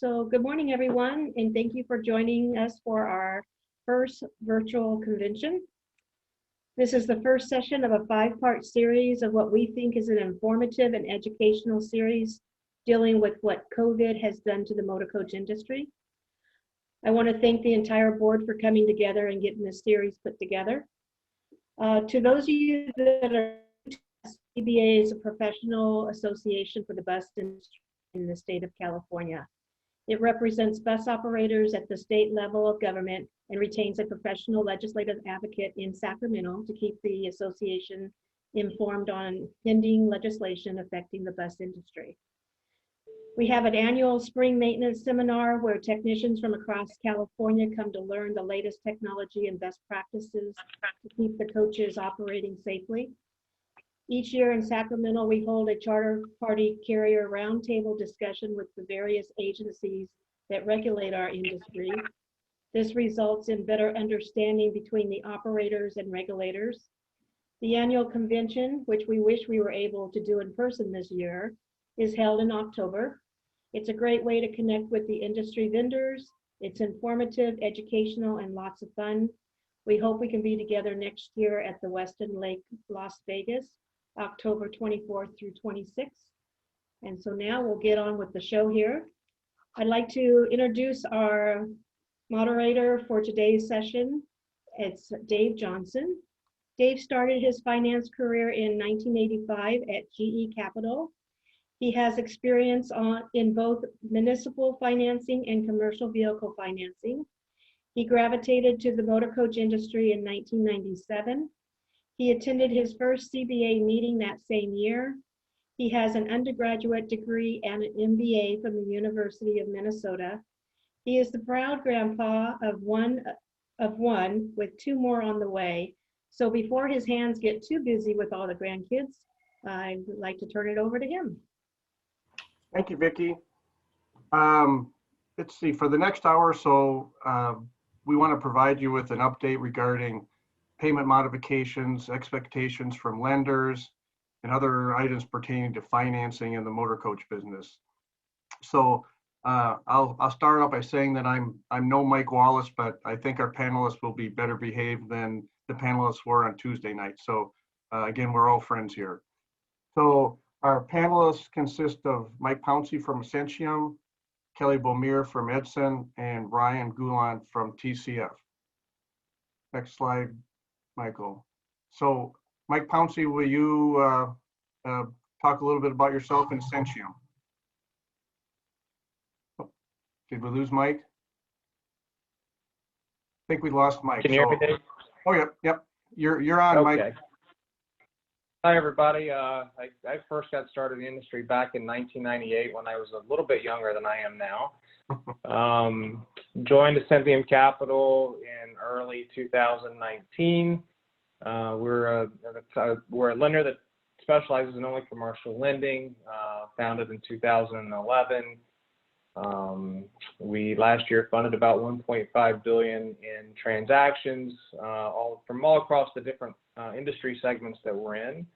So good morning, everyone, and thank you for joining us for our first virtual convention. This is the first session of a 5-part series of what we think is an informative and educational series dealing with what COVID has done to the motor coach industry. I want to thank the entire board for coming together and getting this series put together. To those of you that are, CBA is a professional association for the bus industry in the state of California. It represents bus operators at the state level of government and retains a professional legislative advocate in Sacramento to keep the association informed on pending legislation affecting the bus industry. We have an annual spring maintenance seminar where technicians from across California come to learn the latest technology and best practices to keep the coaches operating safely. Each year in Sacramento, we hold a charter party carrier roundtable discussion with the various agencies that regulate our industry. This results in better understanding between the operators and regulators. The annual convention, which we wish we were able to do in person this year, is held in October. It's a great way to connect with the industry vendors. It's informative, educational, and lots of fun. We hope we can be together next year at the Westin Lake, Las Vegas, October 24th through 26th. And so now we'll get on with the show here. I'd like to introduce our moderator for today's session. It's Dave Johnson. Dave started his finance career in 1985 at GE Capital. He has experience in both municipal financing and commercial vehicle financing. He gravitated to the motor coach industry in 1997. He attended his first CBA meeting that same year. He has an undergraduate degree and an MBA from the University of Minnesota. He is the proud grandpa of one with 2 more on the way. So before his hands get too busy with all the grandkids, I'd like to turn it over to him. Thank you, Vicki. Let's see, for the next hour or so, we want to provide you with an update regarding payment modifications, expectations from lenders, and other items pertaining to financing in the motor coach business. So I'll start off by saying that I'm no Mike Wallace, but I think our panelists will be better behaved than the panelists were on Tuesday night. So again, we're all friends here. So our panelists consist of Mike Pouncey from Essentium, Kelly Beaumier from Edson, and Ryan Goulant from TCF. Next slide, Michael. So Mike Pouncey, will you talk a little bit about yourself and Essentium? Oh, did we lose Mike? I think we lost Mike. Can you hear me, Dave? Oh, yep. You're on, okay. Mike. Hi, everybody. I first got started in the industry back in 1998 when I was a little bit younger than I am now. Joined Essentium Capital in early 2019. We're a lender that specializes in only commercial lending, founded in 2011. We last year funded about 1.5 billion in transactions, all across the different industry segments that we're in.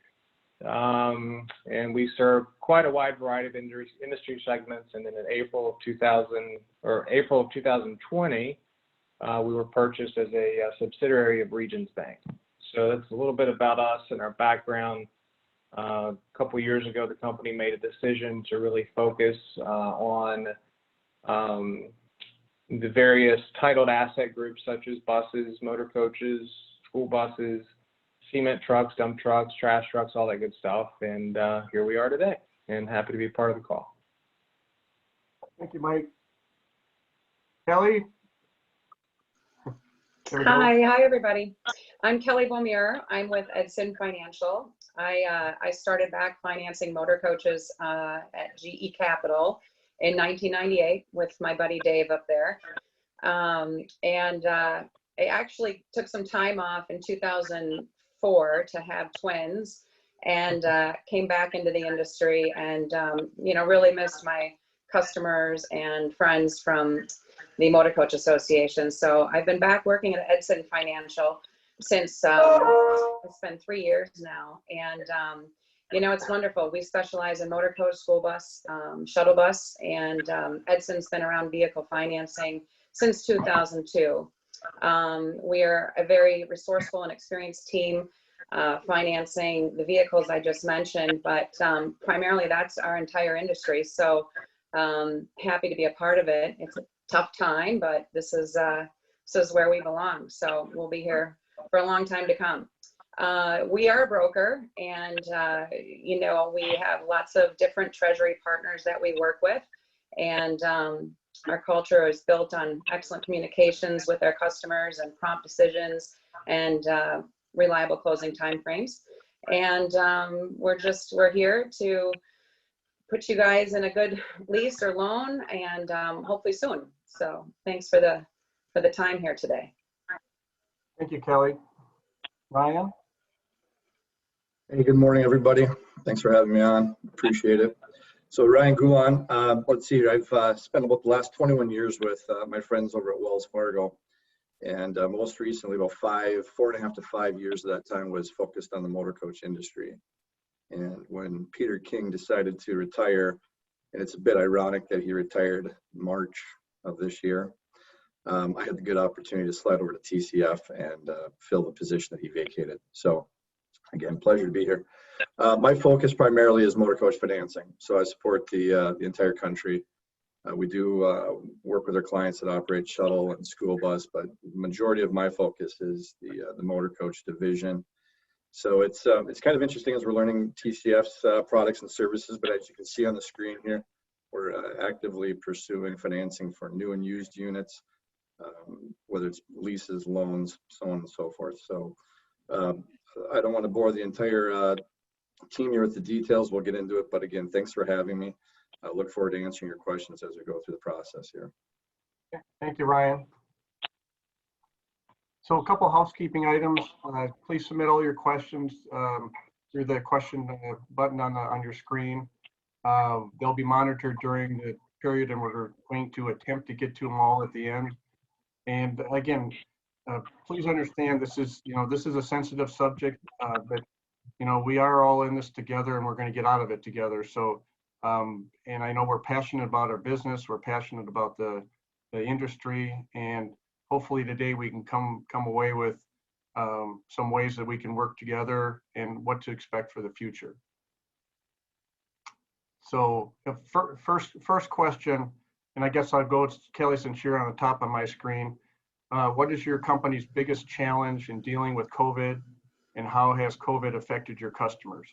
And we serve quite a wide variety of industry segments. And then in April of 2020, we were purchased as a subsidiary of Regions Bank. So that's a little bit about us and our background. A couple of years ago, the company made a decision to really focus on the various titled asset groups such as buses, motor coaches, school buses, cement trucks, dump trucks, trash trucks, all that good stuff. And here we are today, and happy to be part of the call. Thank you, Mike. Kelly? Hi, everybody. I'm Kelly Beaumier. I'm with Edson Financial. I started back financing motor coaches at GE Capital in 1998 with my buddy Dave up there. I actually took some time off in 2004 to have twins, and came back into the industry, and really missed my customers and friends from the Motor Coach Association. So I've been back working at Edson Financial since it's been 3 years now. And it's wonderful. We specialize in motor coach, school bus, shuttle bus, and Edson's been around vehicle financing since 2002. We are a very resourceful and experienced team financing the vehicles I just mentioned, but primarily that's our entire industry. So happy to be a part of it. It's a tough time, but this is where we belong. So we'll be here for a long time to come. We are a broker, and we have lots of different treasury partners that we work with, and our culture is built on excellent communications with our customers and prompt decisions and reliable closing timeframes. And we're here to put you guys in a good lease or loan, and hopefully soon. So thanks for the time here today. Thank you, Kelly. Ryan? Hey, good morning, everybody. Thanks for having me on. Appreciate it. So Ryan Guan, let's see, I've spent about the last 21 years with my friends over at Wells Fargo. And most recently, about 4.5 to 5 years of that time was focused on the motor coach industry. And when Peter King decided to retire, and it's a bit ironic that he retired March of this year, I had the good opportunity to slide over to TCF and fill the position that he vacated. So again, pleasure to be here. My focus primarily is motor coach financing. So I support the entire country. We do work with our clients that operate shuttle and school bus, but the majority of my focus is the motor coach division. So it's kind of interesting as we're learning TCF's products and services, but as you can see on the screen here, we're actively pursuing financing for new and used units, whether it's leases, loans, so on and so forth. So I don't want to bore the entire team here with the details. We'll get into it, but again, thanks for having me. I look forward to answering your questions as we go through the process here. Thank you, Ryan. So a couple housekeeping items. Please submit all your questions through the question button on your screen. They'll be monitored during the period, and we're going to attempt to get to them all at the end. And again, please understand this is a sensitive subject, but we are all in this together, and we're going to get out of it together. So, and I know we're passionate about our business, we're passionate about the industry, and hopefully today we can come away with some ways that we can work together and what to expect for the future. So the first question, and I guess I'll go to Kelly since you're on the top of my screen. What is your company's biggest challenge in dealing with COVID, and how has COVID affected your customers?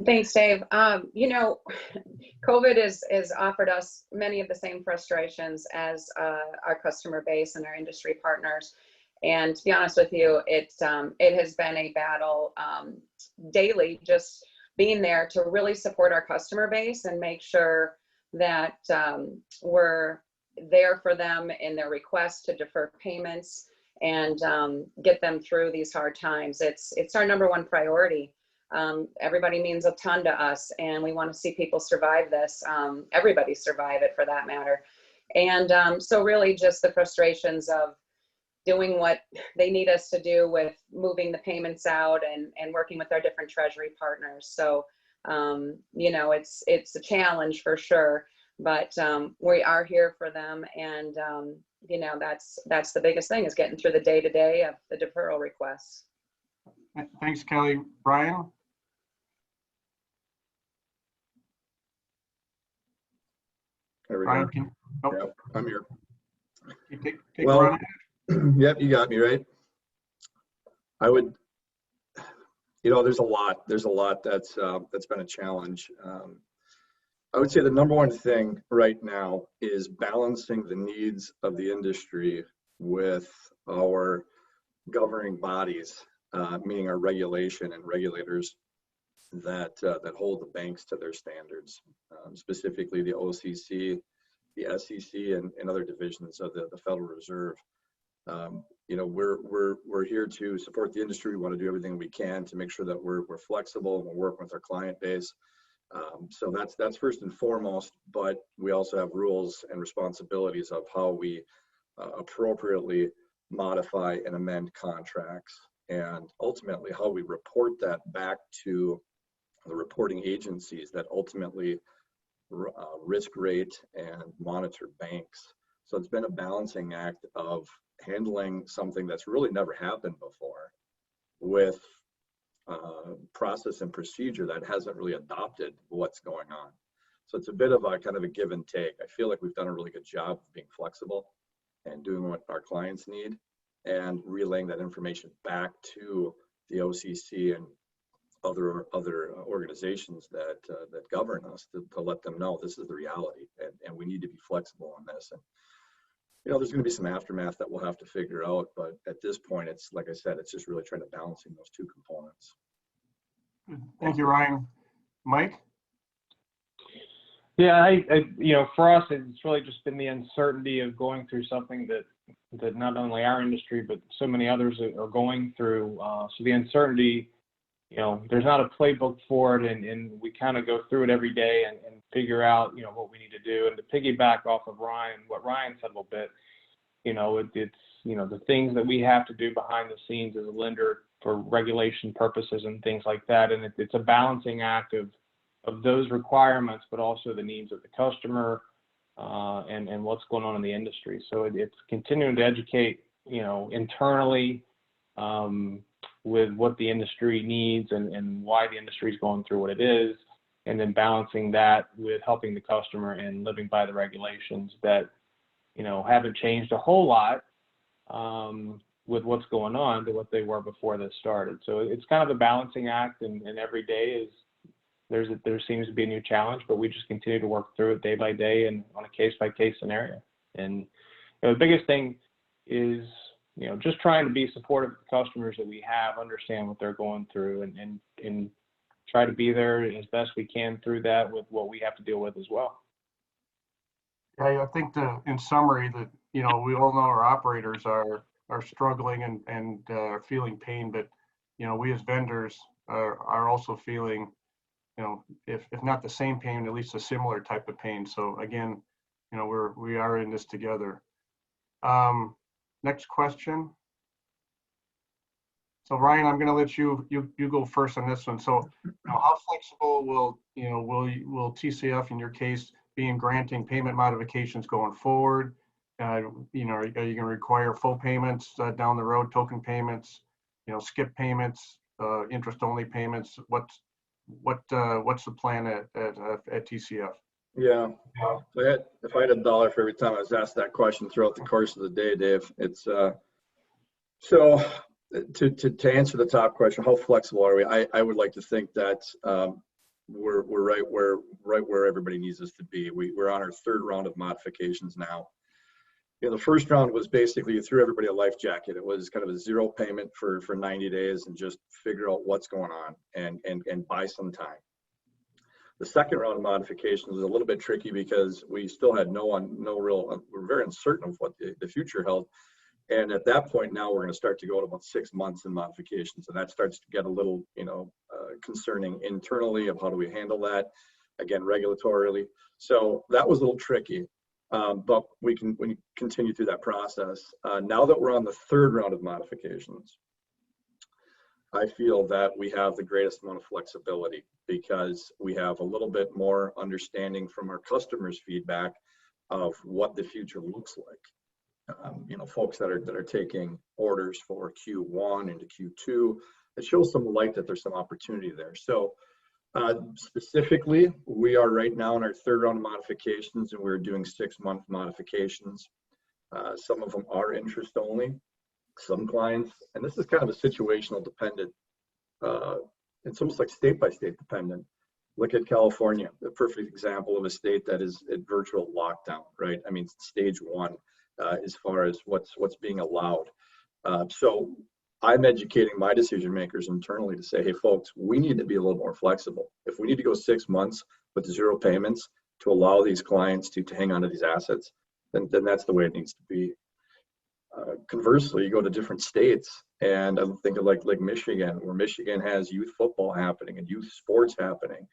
Thanks, Dave. COVID has offered us many of the same frustrations as our customer base and our industry partners. And to be honest with you, it has been a battle daily, just being there to really support our customer base and make sure that we're there for them in their requests to defer payments and get them through these hard times. It's our number one priority. Everybody means a ton to us, and we want to see people survive this. Everybody survive it for that matter. And so really just the frustrations of doing what they need us to do with moving the payments out and working with our different treasury partners. So, it's a challenge for sure, but we are here for them. And, that's the biggest thing, is getting through the day-to-day of the deferral requests. Thanks, Kelly. Brian? There we Brian, go. Yep, I'm here. Take Well, yep, you got me right. I would, there's a lot that's been a challenge. I would say the number one thing right now is balancing the needs of the industry with our governing bodies, meaning our regulation and regulators that hold the banks to their standards, specifically the OCC, the SEC, and other divisions of the Federal Reserve. We're here to support the industry. We want to do everything we can to make sure that we're flexible and we're working with our client base. So that's first and foremost, but we also have rules and responsibilities of how we appropriately modify and amend contracts. and ultimately how we report that back to the reporting agencies that ultimately risk rate and monitor banks. So it's been a balancing act of handling something that's really never happened before with process and procedure that hasn't really adopted what's going on. So it's a bit of a kind of a give and take. I feel like we've done a really good job of being flexible and doing what our clients need and relaying that information back to the OCC and other organizations that govern us to let them know this is the reality, and we need to be flexible on this. And there's going to be some aftermath that we'll have to figure out, but at this point, it's like I said, it's just really trying to balancing those two components. Thank you, Ryan. Mike? Yeah, I for us, it's really just been the uncertainty of going through something that not only our industry, but so many others are going through. So the uncertainty, there's not a playbook for it, and we kind of go through it every day and figure out, what we need to do. And to piggyback off of what Ryan said a little bit, it's the things that we have to do behind the scenes as a lender for regulation purposes and things like that. And it's a balancing act of those requirements, but also the needs of the customer and what's going on in the industry. So it's continuing to educate, internally with what the industry needs and why the industry is going through what it is, and then balancing that with helping the customer and living by the regulations that, haven't changed a whole lot with what's going on to what they were before this started. So it's kind of a balancing act, and every day there seems to be a new challenge, but we just continue to work through it day by day and on a case-by-case scenario. And the biggest thing is, just trying to be supportive of the customers that we have, understand what they're going through, and try to be there as best we can through that with what we have to deal with as well. I think in summary that, we all know our operators are struggling and feeling pain, but, we as vendors are also feeling, if not the same pain, at least a similar type of pain. So again, we are in this together. Next question. So Ryan, I'm going to let you go first on this one. So how flexible will TCF in your case be in granting payment modifications going forward? Are you going to require full payments down the road, token payments, skip payments, interest only payments? What's the plan at TCF? Yeah, if I had $1 for every time I was asked that question throughout the course of the day, Dave, it's so to answer the top question, how flexible are we? I would like to think that we're right where everybody needs us to be. We're on our third round of modifications now. The first round was basically you threw everybody a life jacket. It was kind of a zero payment for 90 days and just figure out what's going on and buy some time. The second round of modifications was a little bit tricky because we still had we're very uncertain of what the future held. And at that point now we're going to start to go to about 6 months in modifications. And that starts to get a little, concerning internally of how do we handle that, again, regulatorily. So that was a little tricky, but we continue through that process. Now that we're on the third round of modifications, I feel that we have the greatest amount of flexibility because we have a little bit more understanding from our customers' feedback of what the future looks like. Folks that are taking orders for Q1 into Q2, it shows some light that there's some opportunity there. So specifically, we are right now in our third round of modifications, and we're doing 6-month modifications. Some of them are interest only. Some clients, and this is kind of a situational dependent, it's almost like state by state dependent. Look at California, the perfect example of a state that is at virtual lockdown, right? I mean, stage 1 as far as what's being allowed. So I'm educating my decision makers internally to say, hey folks, we need to be a little more flexible. If we need to go 6 months with 0 payments to allow these clients to hang on to these assets, then that's the way it needs to be. Conversely, you go to different states, and I'm thinking like Michigan, where Michigan has youth football happening and youth sports happening.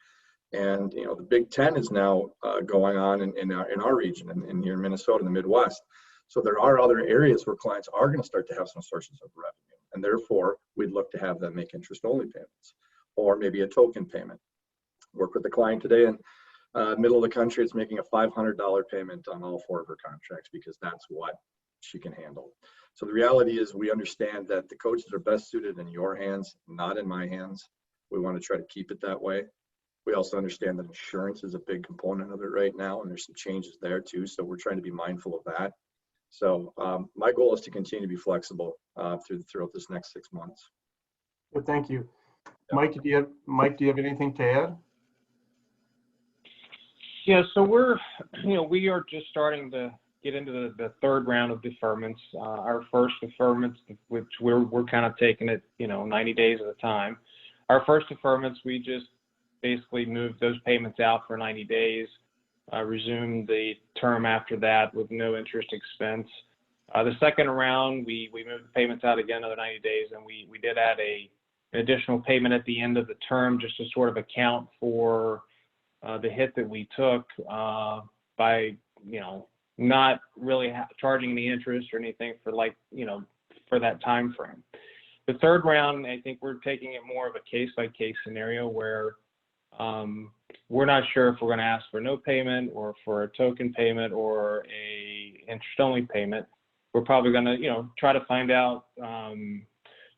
And, the Big Ten is now going on in our region and here in Minnesota, in the Midwest. So there are other areas where clients are going to start to have some sources of revenue. and therefore we'd look to have them make interest-only payments or maybe a token payment. Work with the client today, and middle of the country, it's making a $500 payment on all 4 of her contracts because that's what she can handle. So the reality is we understand that the coaches are best suited in your hands, not in my hands. We want to try to keep it that way. We also understand that insurance is a big component of it right now, and there's some changes there too. So we're trying to be mindful of that. So my goal is to continue to be flexible throughout this next 6 months. Good, thank you. Mike, do you have anything to add? Yeah, so we are just starting to get into the third round of deferments. Our first deferments, which we're kind of taking it, 90 days at a time. Our first deferments, we just basically moved those payments out for 90 days, resumed the term after that with no interest expense. The second round, we moved the payments out again another 90 days, and we did add an additional payment at the end of the term just to sort of account for the hit that we took by, not really charging any interest or anything for for that time frame. The third round, I think we're taking it more of a case-by-case scenario where we're not sure if we're going to ask for no payment or for a token payment or a interest-only payment. We're probably going to, try to find out,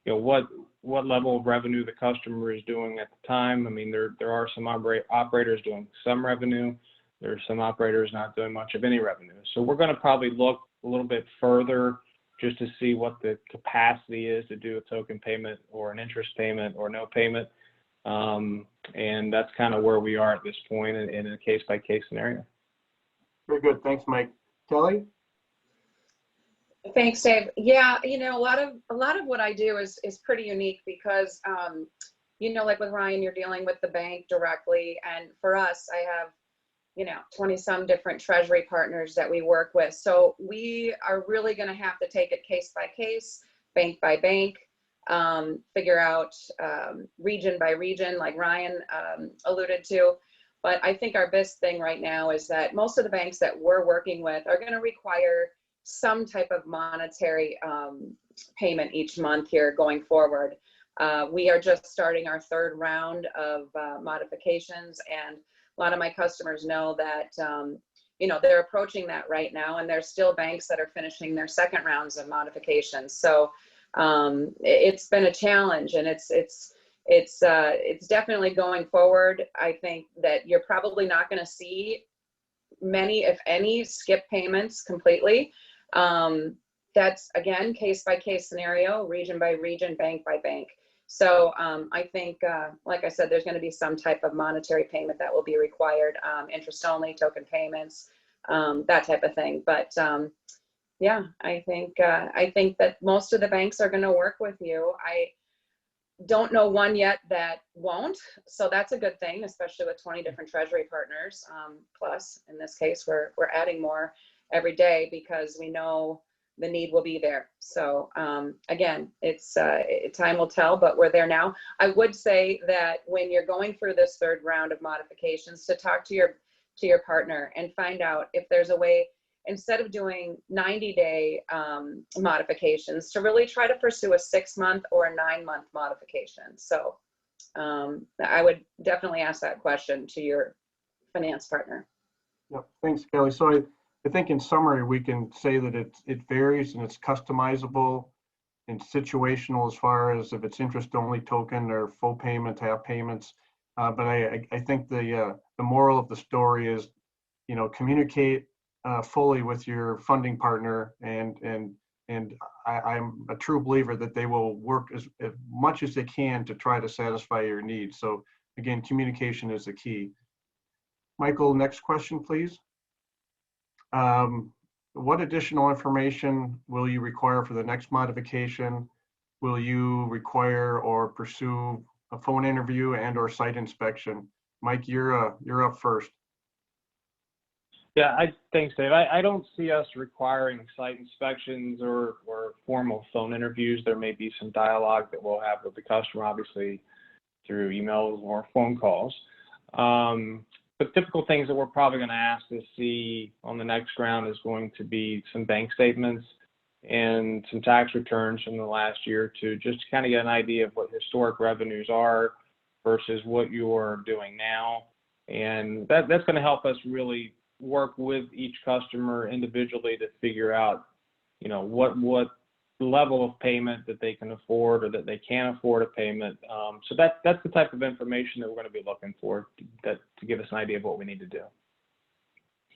what level of revenue the customer is doing at the time. I mean, there are some operators doing some revenue. There are some operators not doing much of any revenue. So we're going to probably look a little bit further just to see what the capacity is to do a token payment or an interest payment or no payment. And that's kind of where we are at this point in a case-by-case scenario. Very good. Thanks, Mike. Kelly? Thanks, Dave. Yeah, a lot of what I do is pretty unique because, like with Ryan, you're dealing with the bank directly. And for us, I have, 20 some different treasury partners that we work with. So we are really going to have to take it case by case, bank by bank, figure out region by region, like Ryan alluded to. But I think our best thing right now is that most of the banks that we're working with are going to require some type of monetary payment each month here going forward. We are just starting our third round of modifications, and a lot of my customers know that they're approaching that right now, and there's still banks that are finishing their second rounds of modifications. So it's been a challenge, and it's definitely going forward. I think that you're probably not going to see many, if any, skip payments completely. That's again case by case scenario, region by region, bank by bank. So I think, like I said, there's going to be some type of monetary payment that will be required, interest only, token payments, that type of thing. But yeah, I think that most of the banks are going to work with you. I don't know one yet that won't, so that's a good thing, especially with 20 different treasury partners. Plus, in this case, we're adding more every day because we know the need will be there. So again, it's time will tell, but we're there now. I would say that when you're going through this third round of modifications, to talk to your partner and find out if there's a way, instead of doing 90-day modifications, to really try to pursue a 6-month or a 9-month modification. So I would definitely ask that question to your finance partner. Yep. Thanks, Kelly. So I think in summary, we can say that it varies and it's customizable and situational as far as if it's interest only token or full payment, half payments. But I think the moral of the story is, communicate fully with your funding partner, and I'm a true believer that they will work as much as they can to try to satisfy your needs. So again, communication is the key. Michael, next question, please. What additional information will you require for the next modification? Will you require or pursue a phone interview and or site inspection? Mike, you're up first. Yeah, thanks, Dave. I don't see us requiring site inspections or formal phone interviews. There may be some dialogue that we'll have with the customer, obviously through emails or phone calls. But typical things that we're probably going to ask to see on the next round is going to be some bank statements and some tax returns from the last year or two, just to kind of get an idea of what historic revenues are versus what you're doing now. And that's going to help us really work with each customer individually to figure out, you know, what level of payment that they can afford or that they can't afford a payment. So that's the type of information that we're going to be looking for to give us an idea of what we need to do.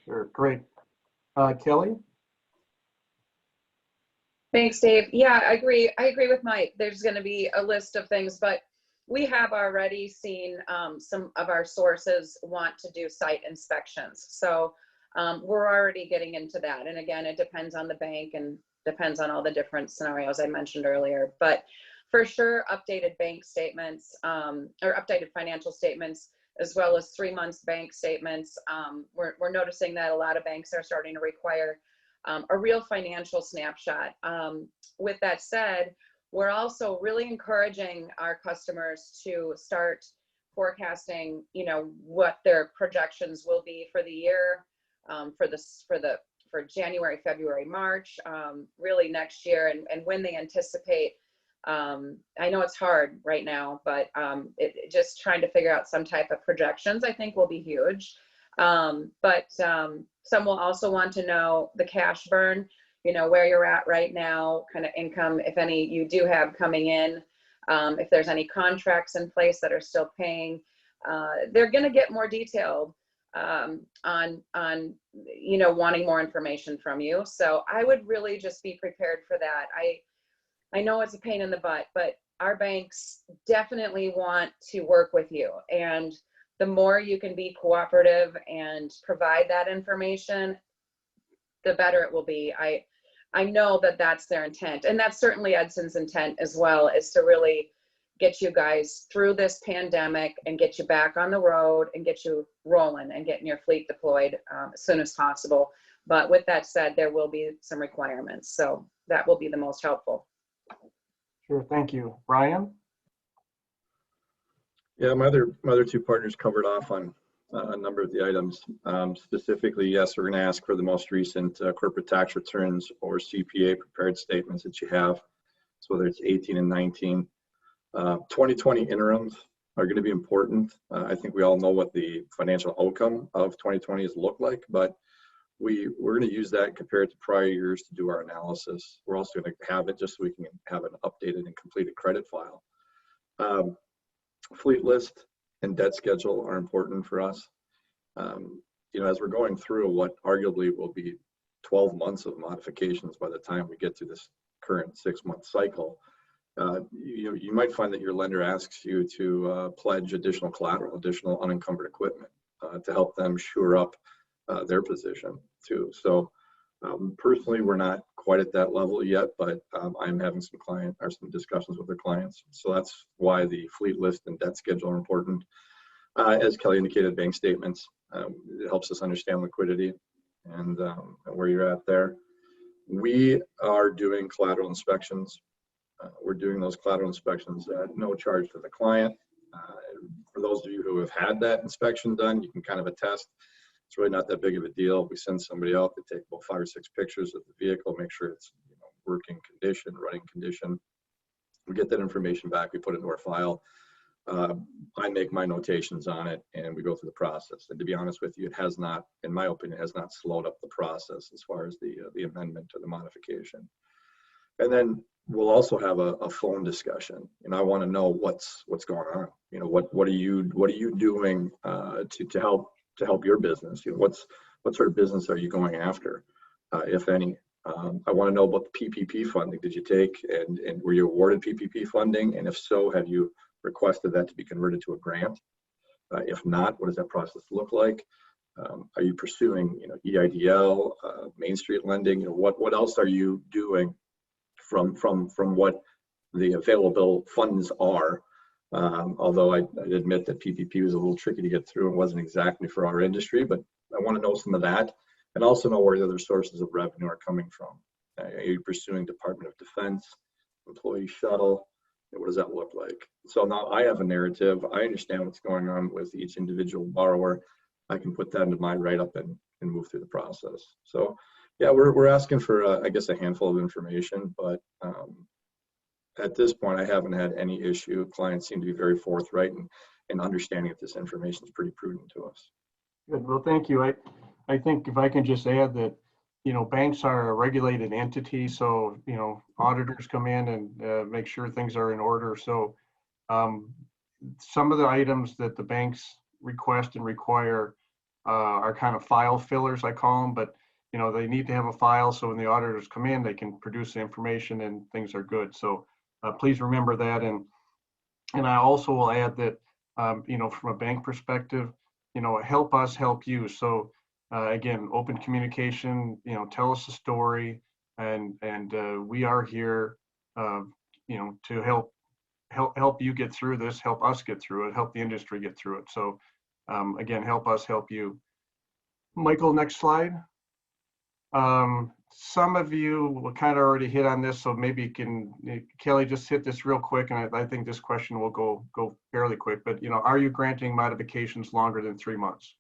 Sure, great. Kelly? Thanks, Dave. Yeah, I agree. I agree with Mike. There's going to be a list of things, but we have already seen some of our sources want to do site inspections. So we're already getting into that. And again, it depends on the bank and depends on all the different scenarios I mentioned earlier. But for sure, updated bank statements or updated financial statements, as well as 3 months bank statements. We're noticing that a lot of banks are starting to require a real financial snapshot. With that said, we're also really encouraging our customers to start forecasting, you know, what their projections will be for the year, for January, February, March, really next year, and when they anticipate. I know it's hard right now, but just trying to figure out some type of projections, I think, will be huge. But some will also want to know the cash burn, you know, where you're at right now, kind of income, if any you do have coming in, if there's any contracts in place that are still paying. They're going to get more detailed on you know, wanting more information from you. So I would really just be prepared for that. I know it's a pain in the butt, but our banks definitely want to work with you. And the more you can be cooperative and provide that information, the better it will be. I know that that's their intent. And that's certainly Edson's intent as well, is to really get you guys through this pandemic and get you back on the road and get you rolling and getting your fleet deployed as soon as possible. But with that said, there will be some requirements. So that will be the most helpful. Sure, thank you. Brian? Yeah, my other two partners covered off on a number of the items. Specifically, yes, we're going to ask for the most recent corporate tax returns or CPA prepared statements that you have. So whether it's 18 and 19. 2020 interims are going to be important. I think we all know what the financial outcome of 2020 has looked like, but we're going to use that and compare it to prior years to do our analysis. We're also going to have it just so we can have an updated and completed credit file. Fleet list and debt schedule are important for us. You know, as we're going through what arguably will be 12 months of modifications by the time we get to this current 6-month cycle, you might find that your lender asks you to pledge additional collateral, additional unencumbered equipment to help them shore up their position too. So personally, we're not quite at that level yet, but I'm having some discussions with their clients. So that's why the fleet list and debt schedule are important. As Kelly indicated, bank statements, it helps us understand liquidity and where you're at there. We are doing collateral inspections. We're doing those collateral inspections at no charge to the client. For those of you who have had that inspection done, you can kind of attest it's really not that big of a deal. We send somebody out, they take about 5 or 6 pictures of the vehicle, make sure it's, you know, working condition, running condition. We get that information back, we put it into our file. I make my notations on it and we go through the process. And to be honest with you, it has not, in my opinion, has not slowed up the process as far as the amendment or the modification. And then we'll also have a phone discussion. And I want to know what's going on. You know, what are you doing to help your business? You know, what sort of business are you going after, if any? I want to know about the PPP funding. Did you take and were you awarded PPP funding? And if so, have you requested that to be converted to a grant? If not, what does that process look like? Are you pursuing, you know, EIDL, Main Street lending? You know, what else are you doing from what the available funds are? Although I admit that PPP was a little tricky to get through and wasn't exactly for our industry, but I want to know some of that and also know where the other sources of revenue are coming from. Are you pursuing Department of Defense, employee shuttle? What does that look like? So now I have a narrative. I understand what's going on with each individual borrower. I can put that into my write-up and move through the process. So Yeah, we're asking for, I guess, a handful of information, but at this point, I haven't had any issue. Clients seem to be very forthright and understanding that this information is pretty prudent to us. Good. Well, thank you. I think if I can just add that, banks are a regulated entity, so, auditors come in and make sure things are in order. So some of the items that the banks request and require are kind of file fillers, I call them, but they need to have a file, so when the auditors come in, they can produce the information and things are good. So please remember that. And I also will add that, from a bank perspective, help us help you. So again, open communication, tell us the story, and we are here, to help you get through this, help us get through it, help the industry get through it. So again, help us help you. Michael, next slide. Some of you will kind of already hit on this, so maybe Kelly, just hit this real quick, and I think this question will go fairly quick, but are you granting modifications longer than 3 months?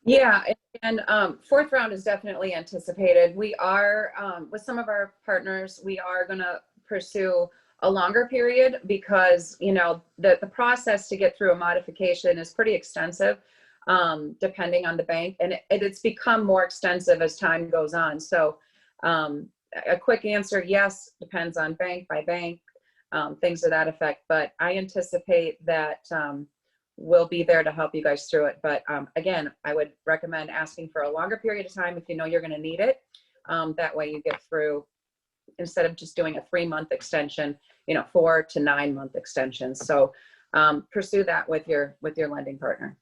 Yeah, and fourth round is definitely anticipated. We are, with some of our partners, we are going to pursue a longer period because, the process to get through a modification is pretty extensive, depending on the bank. And it's become more extensive as time goes on. So a quick answer, yes, depends on bank by bank, things of that effect. But I anticipate that we'll be there to help you guys through it. But again, I would recommend asking for a longer period of time if you know you're going to need it. That way you get through, instead of just doing a 3-month extension, 4 to 9 month extensions. So pursue that with your lending partner.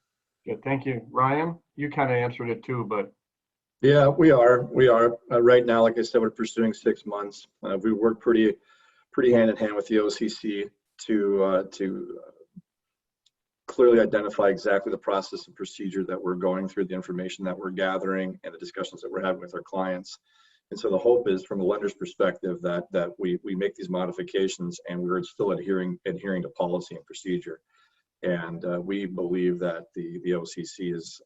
Good, thank you. Ryan, you kind of answered it too, but. Yeah, we are. Right now, like I said, we're pursuing 6 months. We work pretty hand in hand with the OCC to clearly identify exactly the process and procedure that we're going through, the information that we're gathering, and the discussions that we're having with our clients. And so the hope is, from the lender's perspective, that we make these modifications and we're still adhering to policy and procedure. And we believe that the OCC is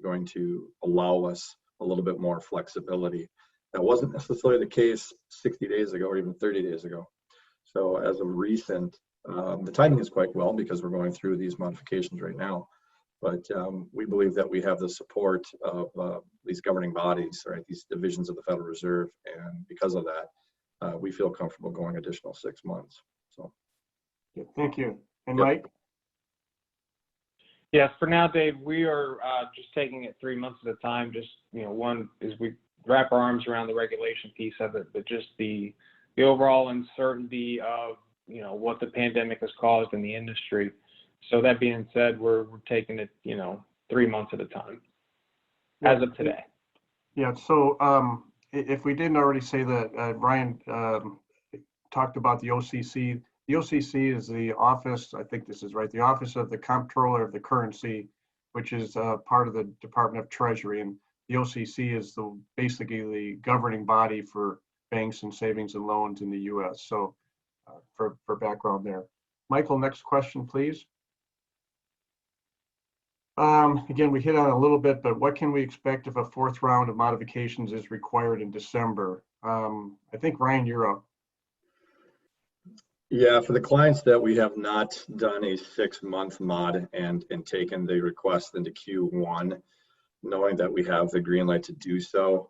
going to allow us a little bit more flexibility. That wasn't necessarily the case 60 days ago or even 30 days ago. So as of recent, the timing is quite well because we're going through these modifications right now. But we believe that we have the support of these governing bodies, right? These divisions of the Federal Reserve, and because of that, we feel comfortable going additional 6 months. So, thank you. And Mike. Yes, for now, Dave, we are just taking it 3 months at a time. Just one is we wrap our arms around the regulation piece of it, but just the overall uncertainty of what the pandemic has caused in the industry. So that being said, we're taking it 3 months at a time as of today. Yeah. So if we didn't already say that, Brian talked about the OCC. The OCC is the office, I think this is right, the Office of the Comptroller of the Currency, which is part of the Department of Treasury. And the OCC is basically the governing body for banks and savings and loans in the U.S. So for background there. Michael, next question, please. Again, we hit on a little bit, but what can we expect if a 4th round of modifications is required in December? I think, Ryan, you're up. Yeah, for the clients that we have not done a 6-month mod and taken the request into Q1, knowing that we have the green light to do so,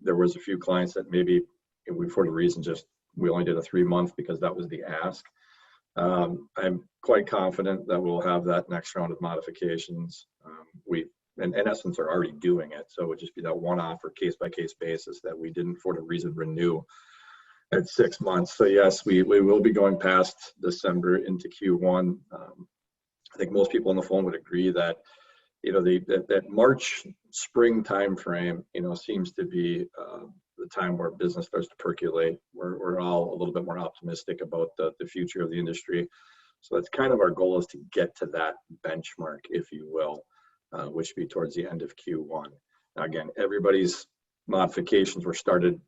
there was a few clients that maybe, for the reason we only did a 3-month because that was the ask. I'm quite confident that we'll have that next round of modifications. We, in essence, are already doing it, so it would just be that one-off or case-by-case basis that we didn't, for the reason, renew at 6 months. So yes, we will be going past December into Q1. I think most people on the phone would agree that that March spring timeframe seems to be the time where business starts to percolate. We're all a little bit more optimistic about the future of the industry. So that's kind of our goal, is to get to that benchmark, if you will, which would be towards the end of Q1. Now, again, everybody's modifications were started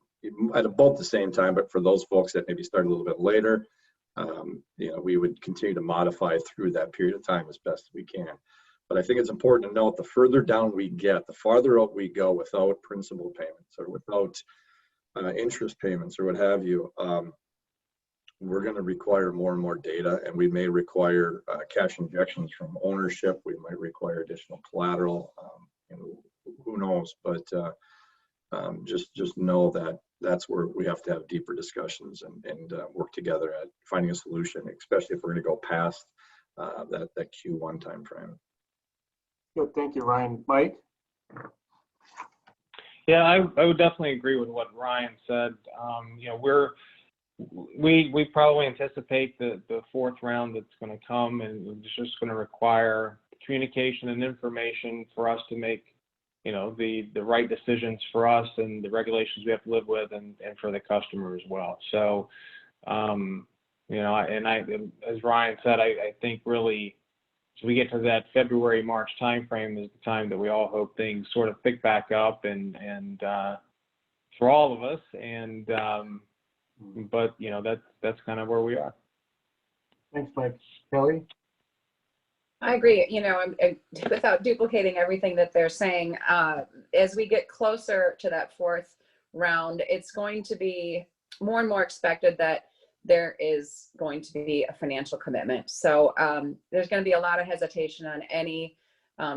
at about the same time, but for those folks that maybe started a little bit later, we would continue to modify through that period of time as best we can. But I think it's important to note the further down we get, the farther out we go without principal payments or without interest payments or what have you, we're going to require more and more data, and we may require cash injections from ownership. We might require additional collateral. Who knows? But just know that that's where we have to have deeper discussions and work together at finding a solution, especially if we're going to go past that Q1 timeframe. Good, thank you, Ryan. Mike? Yeah, I would definitely agree with what Ryan said. You know, we probably anticipate the fourth round that's going to come, and it's just going to require communication and information for us to make, you know, the right decisions for us and the regulations we have to live with, and for the customer as well. So, you know, as Ryan said, I think really, as we get to that February, March timeframe is the time that we all hope things sort of pick back up and for all of us. And but you know, that's kind of where we are. Thanks, Mike. Kelly? I agree. You know, without duplicating everything that they're saying, as we get closer to that fourth round, it's going to be more and more expected that there is going to be a financial commitment. So there's going to be a lot of hesitation on any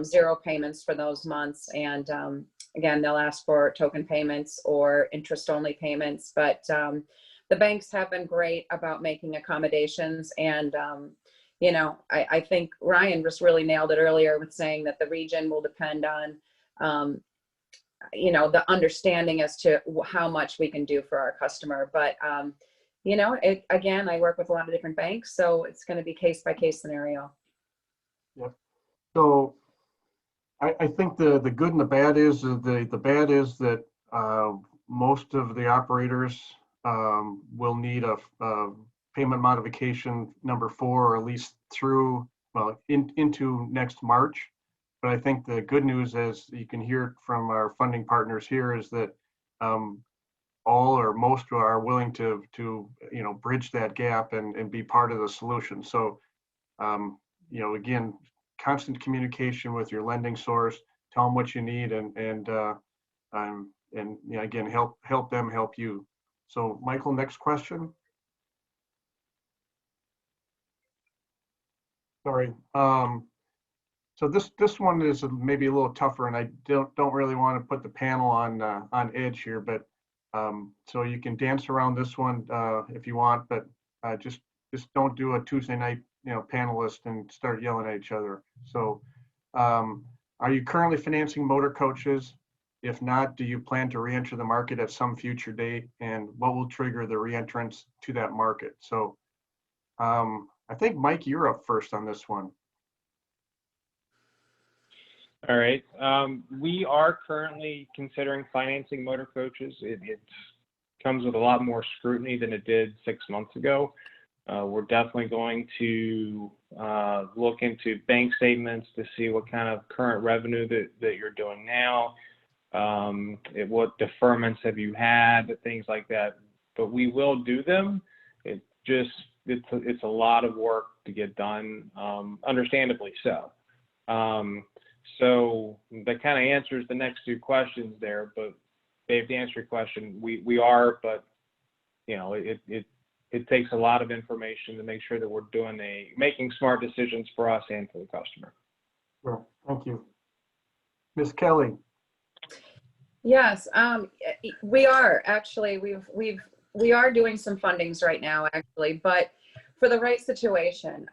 zero payments for those months. And again, they'll ask for token payments or interest-only payments. But the banks have been great about making accommodations. And you know, I think Ryan just really nailed it earlier with saying that the region will depend on, you know, the understanding as to how much we can do for our customer. But, you know, again, I work with a lot of different banks, so it's going to be case by case scenario. Yep. So I think the good and the bad is the bad is that most of the operators will need a payment modification number 4, or at least through, well, into next March. But I think the good news, as you can hear from our funding partners here, is that all or most are willing to you know, bridge that gap and be part of the solution. So you know, again, constant communication with your lending source, tell them what you need, and you know, again, help them help you. So Michael, next question. Sorry. So this one is maybe a little tougher, and I don't really want to put the panel on edge here, but so you can dance around this one if you want, but just don't do a Tuesday night, you know, panelist and start yelling at each other. So are you currently financing motor coaches? If not, do you plan to re-enter the market at some future date, and what will trigger the re-entrance to that market? So I think, Mike, you're up first on this one. All right. We are currently considering financing motor coaches. It comes with a lot more scrutiny than it did 6 months ago. We're definitely going to look into bank statements to see what kind of current revenue that you're doing now, what deferments have you had, things like that. But we will do them. It's a lot of work to get done, understandably so. So that kind of answers the next 2 questions there. But Dave, to answer your question, we are, but you know, it takes a lot of information to make sure that we're making smart decisions for us and for the customer. Sure. Thank you. Ms. Kelly. Yes, we are actually, we are doing some fundings right now, actually, but for the right situation.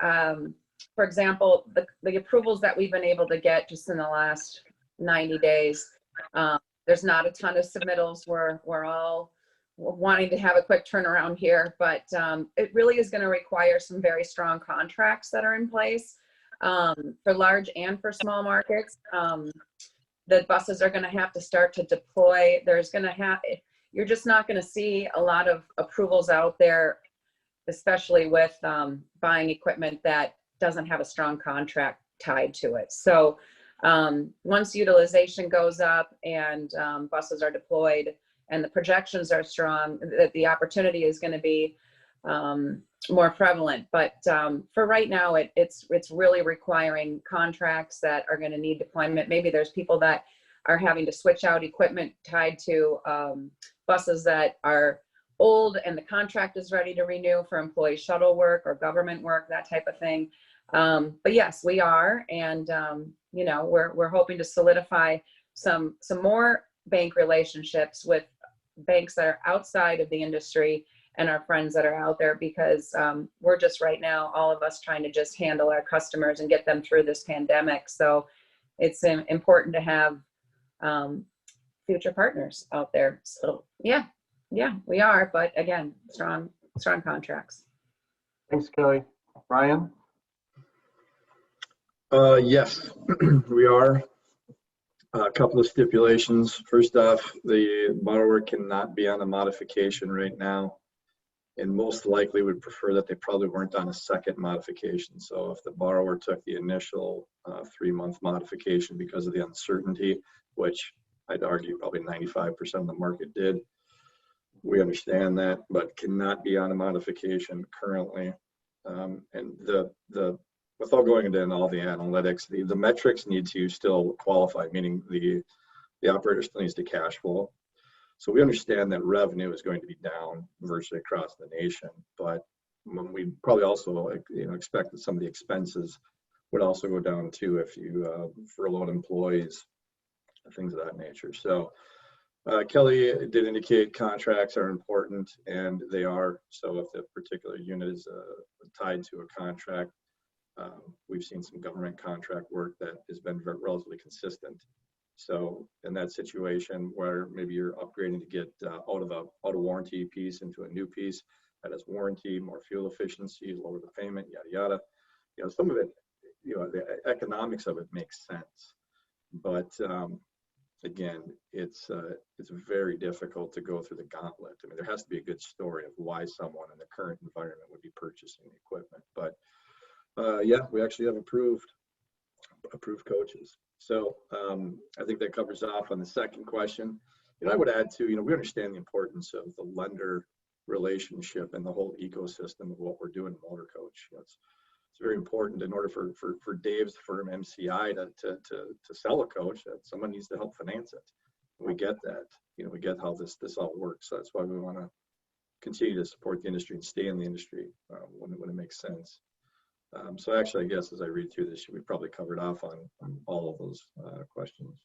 For example, the approvals that we've been able to get just in the last 90 days, there's not a ton of submittals. We're all wanting to have a quick turnaround here, but it really is going to require some very strong contracts that are in place for large and for small markets. The buses are going to have to start to deploy. You're just not going to see a lot of approvals out there, especially with buying equipment that doesn't have a strong contract tied to it. So once utilization goes up and buses are deployed and the projections are strong, the opportunity is going to be more prevalent. But for right now, it's really requiring contracts that are going to need deployment. Maybe there's people that are having to switch out equipment tied to buses that are old and the contract is ready to renew for employee shuttle work or government work, that type of thing. But yes, we are, and you know, we're hoping to solidify some more bank relationships with banks that are outside of the industry and our friends that are out there, because we're just right now, all of us trying to just handle our customers and get them through this pandemic. So it's important to have future partners out there. So yeah, we are, but again, strong contracts. Thanks, Kelly. Ryan? Yes, we are. A couple of stipulations. First off, the borrower cannot be on a modification right now, and most likely would prefer that they probably weren't on a second modification. So if the borrower took the initial 3-month modification because of the uncertainty, which I'd argue probably 95% of the market did, we understand that, but cannot be on a modification currently. And without going into all the analytics, the metrics need to still qualify, meaning the operator still needs to cash flow. So we understand that revenue is going to be down virtually across the nation, but we probably also expect that some of the expenses would also go down too if you furloughed employees, things of that nature. So Kelly did indicate contracts are important, and they are. So if the particular unit is tied to a contract, we've seen some government contract work that has been relatively consistent. So in that situation where maybe you're upgrading to get out of warranty piece into a new piece that has warranty, more fuel efficiency, lower the payment, yada yada. Some of it, the economics of it makes sense, but again, it's very difficult to go through the gauntlet. I mean, there has to be a good story of why someone in the current environment would be purchasing the equipment. But yeah, we actually have approved coaches. So I think that covers off on the second question. And I would add too, we understand the importance of the lender relationship and the whole ecosystem of what we're doing in Motor Coach. It's very important in order for Dave's firm MCI to sell a coach, that someone needs to help finance it. We get that. We get how this all works. So that's why we want to continue to support the industry and stay in the industry when it makes sense. So actually, I guess as I read through this, we probably covered off on all of those questions.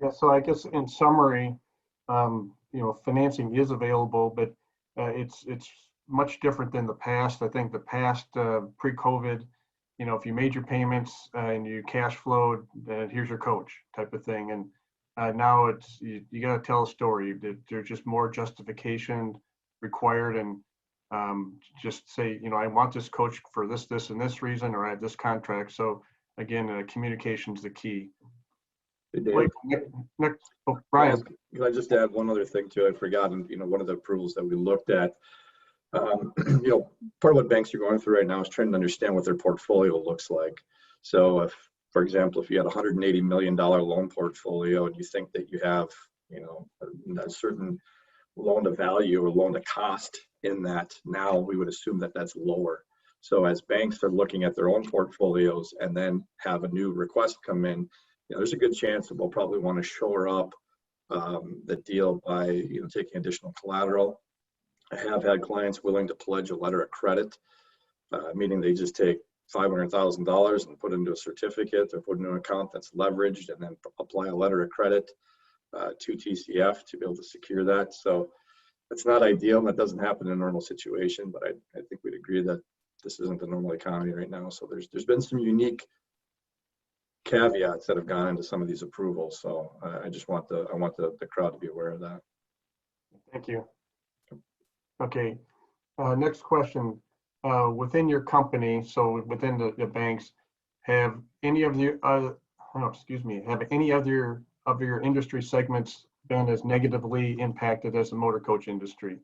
Yeah, so I guess in summary, financing is available, but it's much different than the past. I think the past pre-COVID, if you made your payments and you cash flowed, here's your coach type of thing. And now it's you got to tell a story. There's just more justification required, and just say, I want this coach for this, and this reason, or I have this contract. So again, communication's the key. Hey, Brian. Can I just add one other thing too? I'd forgotten, one of the approvals that we looked at, part of what banks are going through right now is trying to understand what their portfolio looks like. So if, for example, if you had $180 million loan portfolio and you think that you have, a certain loan to value or loan to cost in that, now we would assume that that's lower. So as banks are looking at their own portfolios and then have a new request come in, there's a good chance that we'll probably want to shore up the deal by taking additional collateral. I have had clients willing to pledge a letter of credit, meaning they just take $500,000 and put it into a certificate or put it into an account that's leveraged, and then apply a letter of credit to TCF to be able to secure that. So it's not ideal, and that doesn't happen in a normal situation, but I think we'd agree that this isn't the normal economy right now. So there's been some unique caveats that have gone into some of these approvals. So I want the crowd to be aware of that. Thank you. Okay, next question. Within your company, so within the banks, have any of your industry segments been as negatively impacted as the motor coach industry?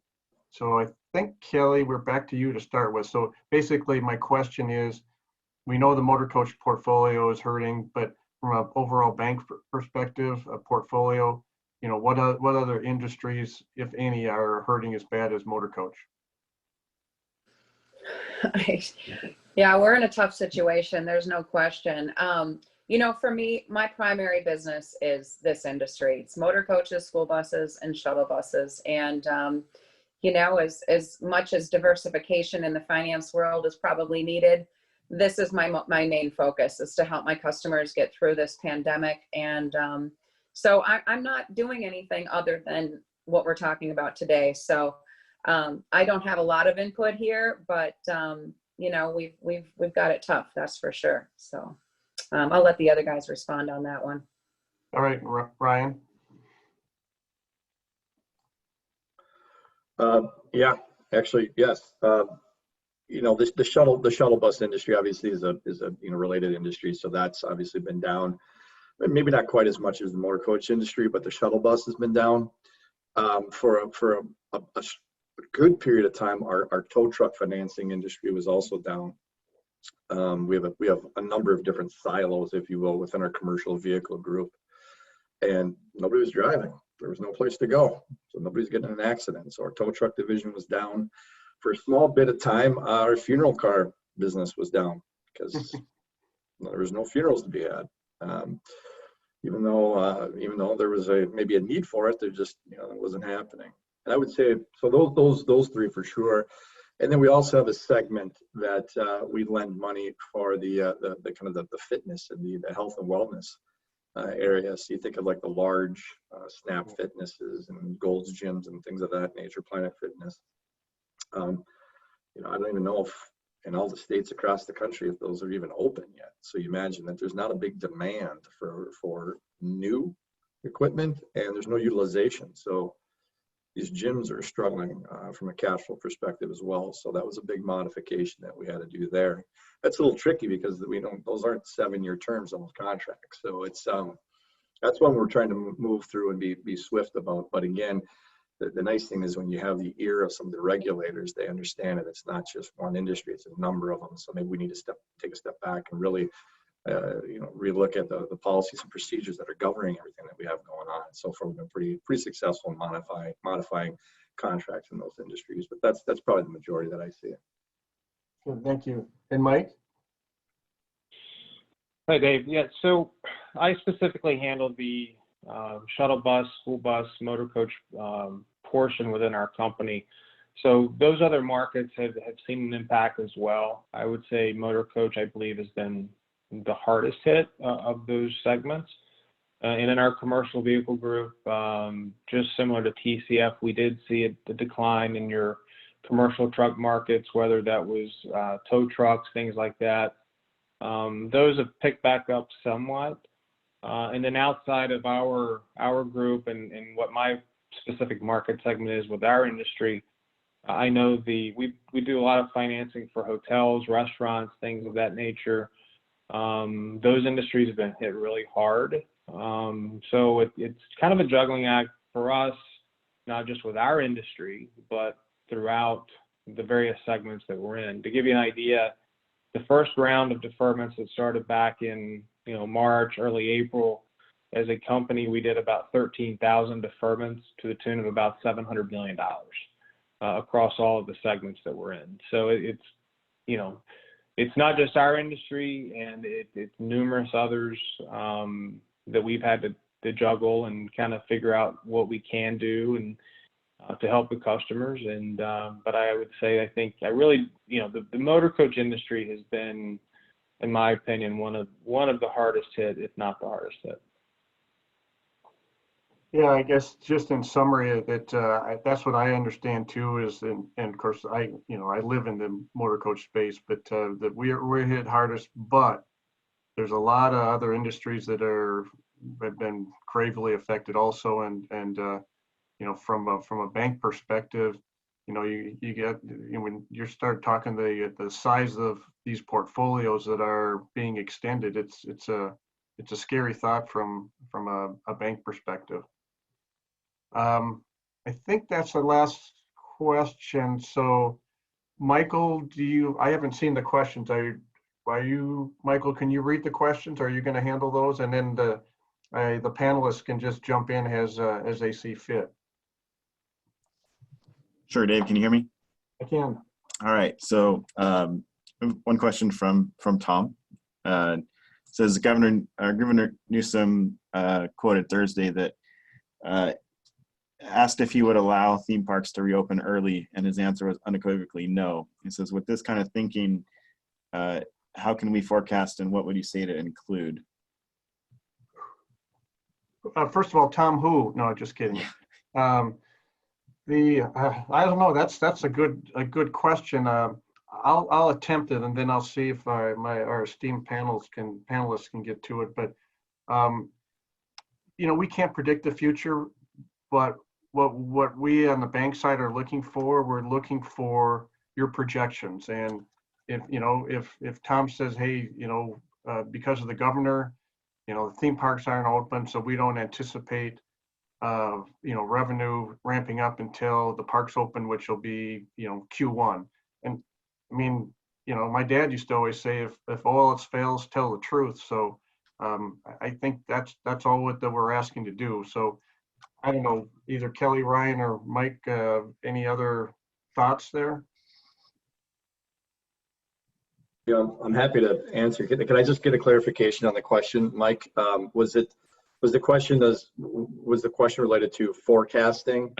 So I think, Kelly, we're back to you to start with. So basically my question is, we know the motor coach portfolio is hurting, but from an overall bank perspective, a portfolio, what other industries, if any, are hurting as bad as motor coach? Yeah, we're in a tough situation. There's no question. You know, for me, my primary business is this industry. It's motor coaches, school buses, and shuttle buses. And, you know, as much as diversification in the finance world is probably needed, this is my main focus, is to help my customers get through this pandemic. And so I'm not doing anything other than what we're talking about today. So I don't have a lot of input here, but you know, we've got it tough, that's for sure. So I'll let the other guys respond on that one. All right, Ryan. Yeah, actually, yes. You know, the shuttle bus industry obviously is a you know, related industry, so that's obviously been down. Maybe not quite as much as the motor coach industry, but the shuttle bus has been down for a good period of time. Our tow truck financing industry was also down. We have a number of different silos, if you will, within our commercial vehicle group, and nobody was driving. There was no place to go, so nobody's getting in an accident. So our tow truck division was down for a small bit of time. Our funeral car business was down because there was no funerals to be had. Even though there was maybe a need for it, there just, you know, it wasn't happening. And I would say, so those three for sure. And then we also have a segment that we lend money for the kind of the fitness and the health and wellness area. So you think of like the large Snap Fitnesses and Gold's Gyms and things of that nature, Planet Fitness. You know, I don't even know if in all the states across the country, if those are even open yet. So you imagine that there's not a big demand for new equipment, and there's no utilization. So these gyms are struggling from a cash flow perspective as well. So that was a big modification that we had to do there. That's a little tricky because those aren't 7-year terms on those contracts. So it's that's one we're trying to move through and be swift about. But again, the nice thing is when you have the ear of some of the regulators, they understand that it's not just one industry, it's a number of them. So maybe we need to take a step back and really you know, relook at the policies and procedures that are governing everything that we have going on. So far, we've been pretty successful in modifying contracts in those industries. But that's probably the majority that I see. Good, thank you. And Mike? Hi, Dave. Yeah, so I specifically handled the shuttle bus, school bus, motor coach portion within our company. So those other markets have seen an impact as well. I would say motor coach, I believe, has been the hardest hit of those segments. And in our commercial vehicle group, just similar to TCF, we did see a decline in your commercial truck markets, whether that was tow trucks, things like that. Those have picked back up somewhat. And then outside of our group and what my specific market segment is with our industry, I know we do a lot of financing for hotels, restaurants, things of that nature. Those industries have been hit really hard. So it's kind of a juggling act for us, not just with our industry, but throughout the various segments that we're in. To give you an idea, the first round of deferments that started back in March, early April, as a company, we did about 13,000 deferments to the tune of about $700 million across all of the segments that we're in. So it's not just our industry, and it's numerous others that we've had to juggle and kind of figure out what we can do and to help the customers. And but I would say, I think the motor coach industry has been, in my opinion, one of the hardest hit, if not the hardest hit. Yeah, I guess just in summary, that's what I understand too. And of course I live in the motor coach space, but that we're hit hardest. But there's a lot of other industries that have been gravely affected also. And from a bank perspective, you get when you start talking the size of these portfolios that are being extended, it's a scary thought from a bank perspective. I think that's the last question. So, Michael, I haven't seen the questions. Michael, can you read the questions? Are you going to handle those? And then the panelists can just jump in as they see fit. Sure, Dave, can you hear me? I can. All right. So one question from Tom. Says Governor Newsom quoted Thursday that asked if he would allow theme parks to reopen early, and his answer was unequivocally no. He says, with this kind of thinking, how can we forecast, and what would you say to include? First of all, Tom who? No, just kidding. I don't know. That's a good question. I'll attempt it, and then I'll see if our esteemed panelists can get to it. But we can't predict the future, but what we on the bank side are looking for, we're looking for your projections. And if Tom says, hey, because of the governor, the theme parks aren't open, so we don't anticipate revenue ramping up until the parks open, which will be Q1. And I mean, my dad used to always say, if all else fails, tell the truth. So I think that's all that we're asking to do. So I don't know, either Kelly, Ryan, or Mike, any other thoughts there? Yeah, I'm happy to answer. Can I just get a clarification on the question, Mike? Was the question related to forecasting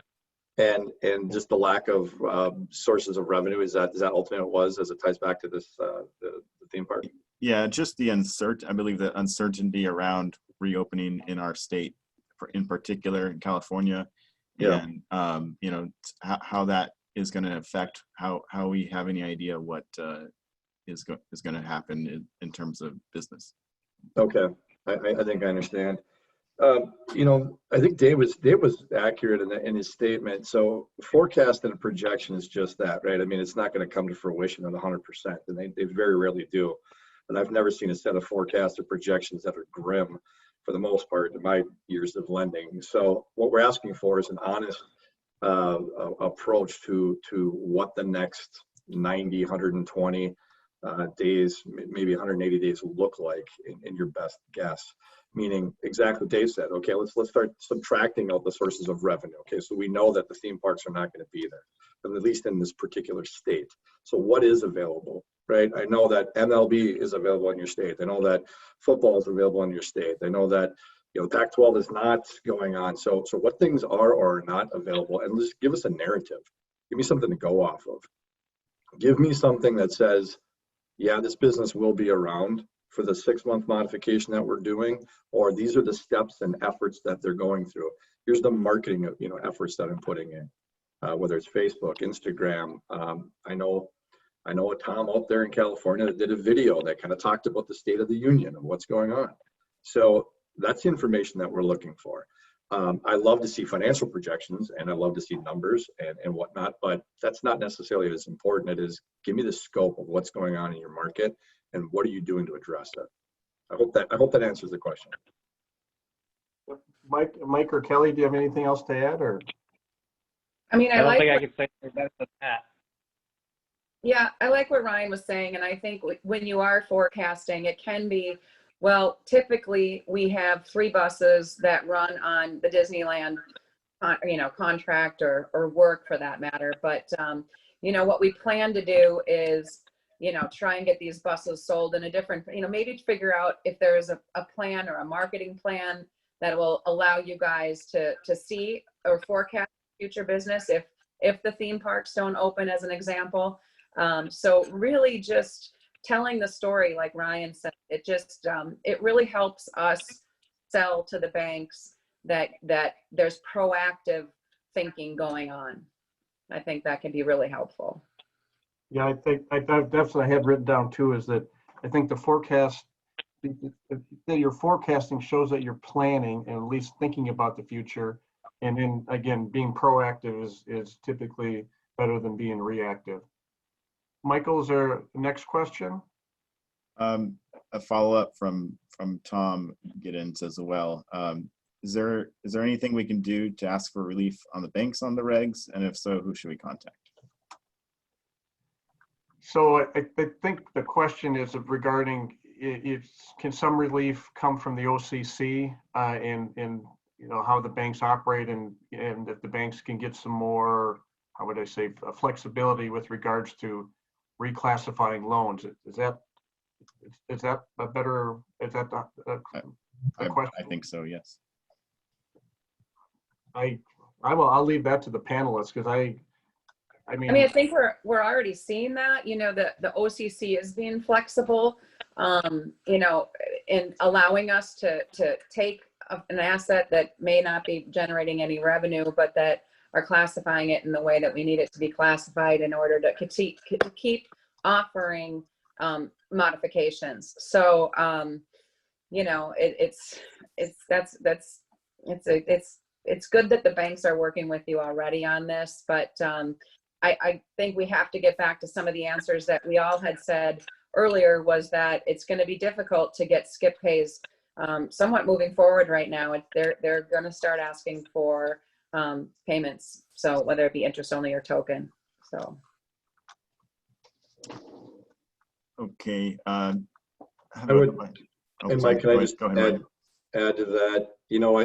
and just the lack of sources of revenue? Is that ultimately what it was, as it ties back to this the theme park? Yeah, just the I believe the uncertainty around reopening in our state, in particular in California, Yeah. And how that is going to affect how we have any idea what is going to happen in terms of business. Okay, I think I understand. I think Dave was accurate in his statement. So forecast and a projection is just that, right? I mean, it's not going to come to fruition at 100%, and they very rarely do. And I've never seen a set of forecasts or projections that are grim, for the most part, in my years of lending. So what we're asking for is an honest approach to what the next 90, 120 days, maybe 180 days look like in your best guess. Meaning exactly what Dave said. Okay, let's start subtracting out the sources of revenue. Okay, so we know that the theme parks are not going to be there, but at least in this particular state. So what is available, right? I know that MLB is available in your state. I know that football is available in your state. I know that Pac-12 is not going on. So what things are or are not available, and just give us a narrative. Give me something to go off of. Give me something that says, yeah, this business will be around for the 6-month modification that we're doing, or these are the steps and efforts that they're going through. Here's the marketing efforts that I'm putting in, whether it's Facebook, Instagram. I know a Tom out there in California that did a video that kind of talked about the state of the union and what's going on. So that's the information that we're looking for. I love to see financial projections, and I love to see numbers and whatnot, but that's not necessarily as important. It is, give me the scope of what's going on in your market and what are you doing to address it. I hope that answers the question. Mike or Kelly, do you have anything else to add? Or I mean, I don't think I could say better than that. Yeah, I like what Ryan was saying, and I think when you are forecasting, it can be, well, typically we have 3 buses that run on the Disneyland, contract or work for that matter. But what we plan to do is, try and get these buses sold in a different, maybe figure out if there is a plan or a marketing plan that will allow you guys to see or forecast future business if the theme parks don't open, as an example. So really just telling the story, like Ryan said, it really helps us sell to the banks that there's proactive thinking going on. I think that can be really helpful. yeah, I think that's what I had written down too, is that I think the forecast, that your forecasting shows that you're planning and at least thinking about the future. And then again, being proactive is typically better than being reactive. Michael, is there a next question? A follow-up from Tom Giddens as well. Is there anything we can do to ask for relief on the banks on the regs? And if so, who should we contact? So I think the question is regarding can some relief come from the OCC and how the banks operate, and if the banks can get some more how would I say, flexibility with regards to reclassifying loans. Is that a better, is that the question? I think so, yes. I'll leave that to the panelists, because I mean, I think we're already seeing that, the OCC is being flexible, in allowing us to take an asset that may not be generating any revenue, but that are classifying it in the way that we need it to be classified in order to keep offering modifications. So, it's good that the banks are working with you already on this, but I think we have to get back to some of the answers that we all had said earlier, was that it's going to be difficult to get skip pays somewhat moving forward right now. They're going to start asking for payments, so whether it be interest only or token. So. Okay. I would, and Mike, can I just go ahead, add to that?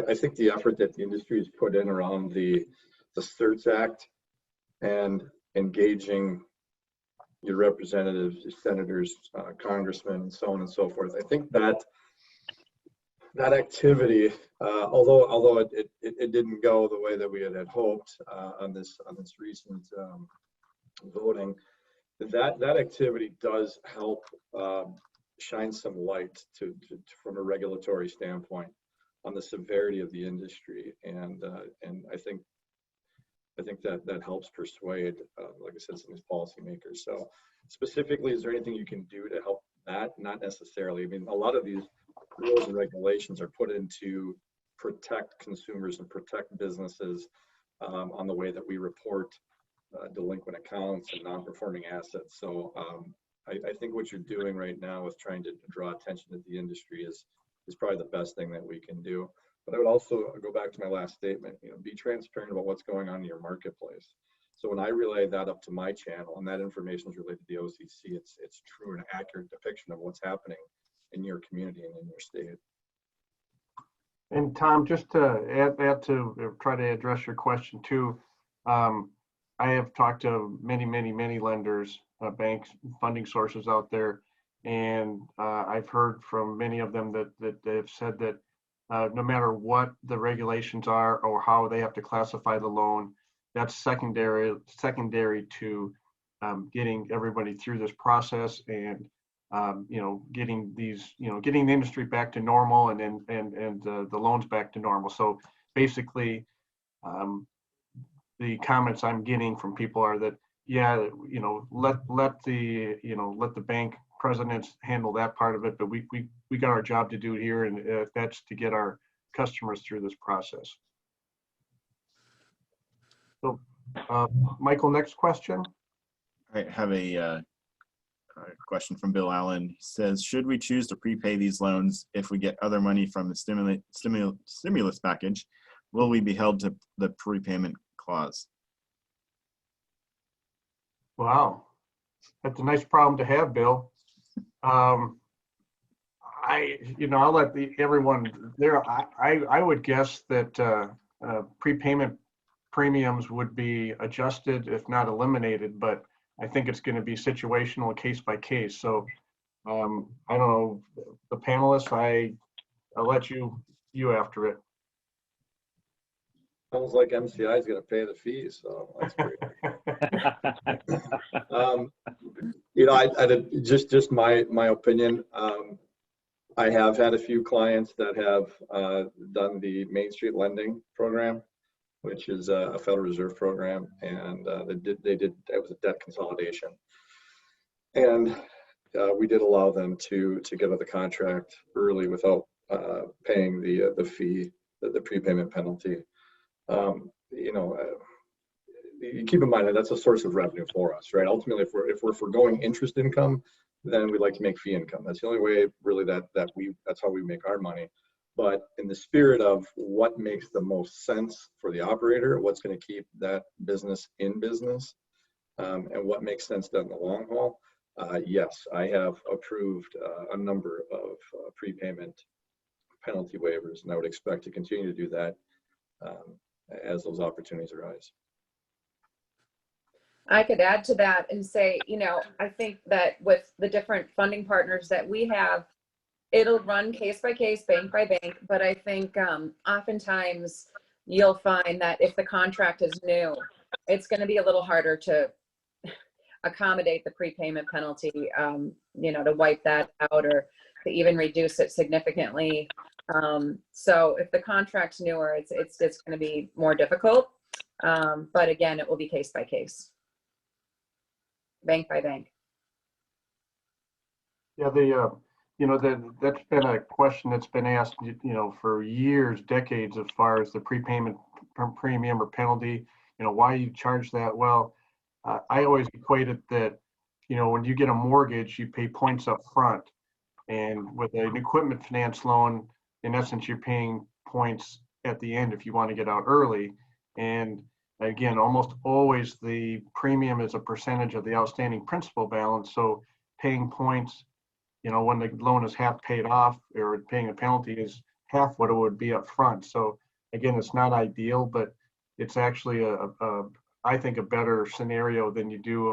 I think the effort that the industry has put in around the CERTS Act and engaging your representatives, your senators, congressmen, and so on and so forth. I think that activity, although it didn't go the way that we had hoped on this recent voting, that activity does help shine some light from a regulatory standpoint on the severity of the industry, and I think that helps persuade, like I said, some of these policymakers. So specifically, is there anything you can do to help that? Not necessarily. I mean, a lot of these rules and regulations are put in to protect consumers and protect businesses on the way that we report delinquent accounts and non-performing assets. So I think what you're doing right now with trying to draw attention to the industry is probably the best thing that we can do. But I would also go back to my last statement, be transparent about what's going on in your marketplace. So when I relay that up to my channel and that information is related to the OCC, it's true and accurate depiction of what's happening in your community and in your state. and Tom, just to add to try to address your question too, I have talked to many lenders, banks, funding sources out there, and I've heard from many of them that they've said that no matter what the regulations are or how they have to classify the loan, that's secondary to getting everybody through this process and getting the industry back to normal and the loans back to normal. So basically, the comments I'm getting from people are that, yeah, let the bank presidents handle that part of it, but we got our job to do here, and that's to get our customers through this process. So, Michael, next question. I have a question from Bill Allen. He says, should we choose to prepay these loans if we get other money from the stimulus package? Will we be held to the prepayment clause? Wow, that's a nice problem to have, Bill. I'll let everyone there. I would guess that prepayment premiums would be adjusted, if not eliminated, but I think it's going to be situational, case by case. So I don't know, the panelists, I'll let you after it. Sounds like MCI is going to pay the fees, so that's great. Just my opinion. I have had a few clients that have done the Main Street Lending Program, which is a Federal Reserve program, and it was a debt consolidation, and we did allow them to get out of the contract early without paying the fee, the prepayment penalty. You keep in mind that that's a source of revenue for us, right? Ultimately, if we're foregoing interest income, then we'd like to make fee income. That's the only way, really, that's how we make our money. But in the spirit of what makes the most sense for the operator, what's going to keep that business in business, and what makes sense done in the long haul, yes, I have approved a number of prepayment penalty waivers, and I would expect to continue to do that as those opportunities arise. I could add to that and say, I think that with the different funding partners that we have, it'll run case by case, bank by bank. But I think oftentimes you'll find that if the contract is new, it's going to be a little harder to accommodate the prepayment penalty, to wipe that out or to even reduce it significantly. So if the contract's newer, it's going to be more difficult. But again, it will be case by case, bank by bank. Yeah, that's been a question that's been asked, for years, decades, as far as the prepayment premium or penalty, why you charge that. Well, I always equated that, when you get a mortgage, you pay points up front. And with an equipment finance loan, in essence, you're paying points at the end if you want to get out early. And again, almost always the premium is a percentage of the outstanding principal balance. So paying points, when the loan is half paid off or paying a penalty is half what it would be up front. So again, it's not ideal, but it's actually I think a better scenario than you do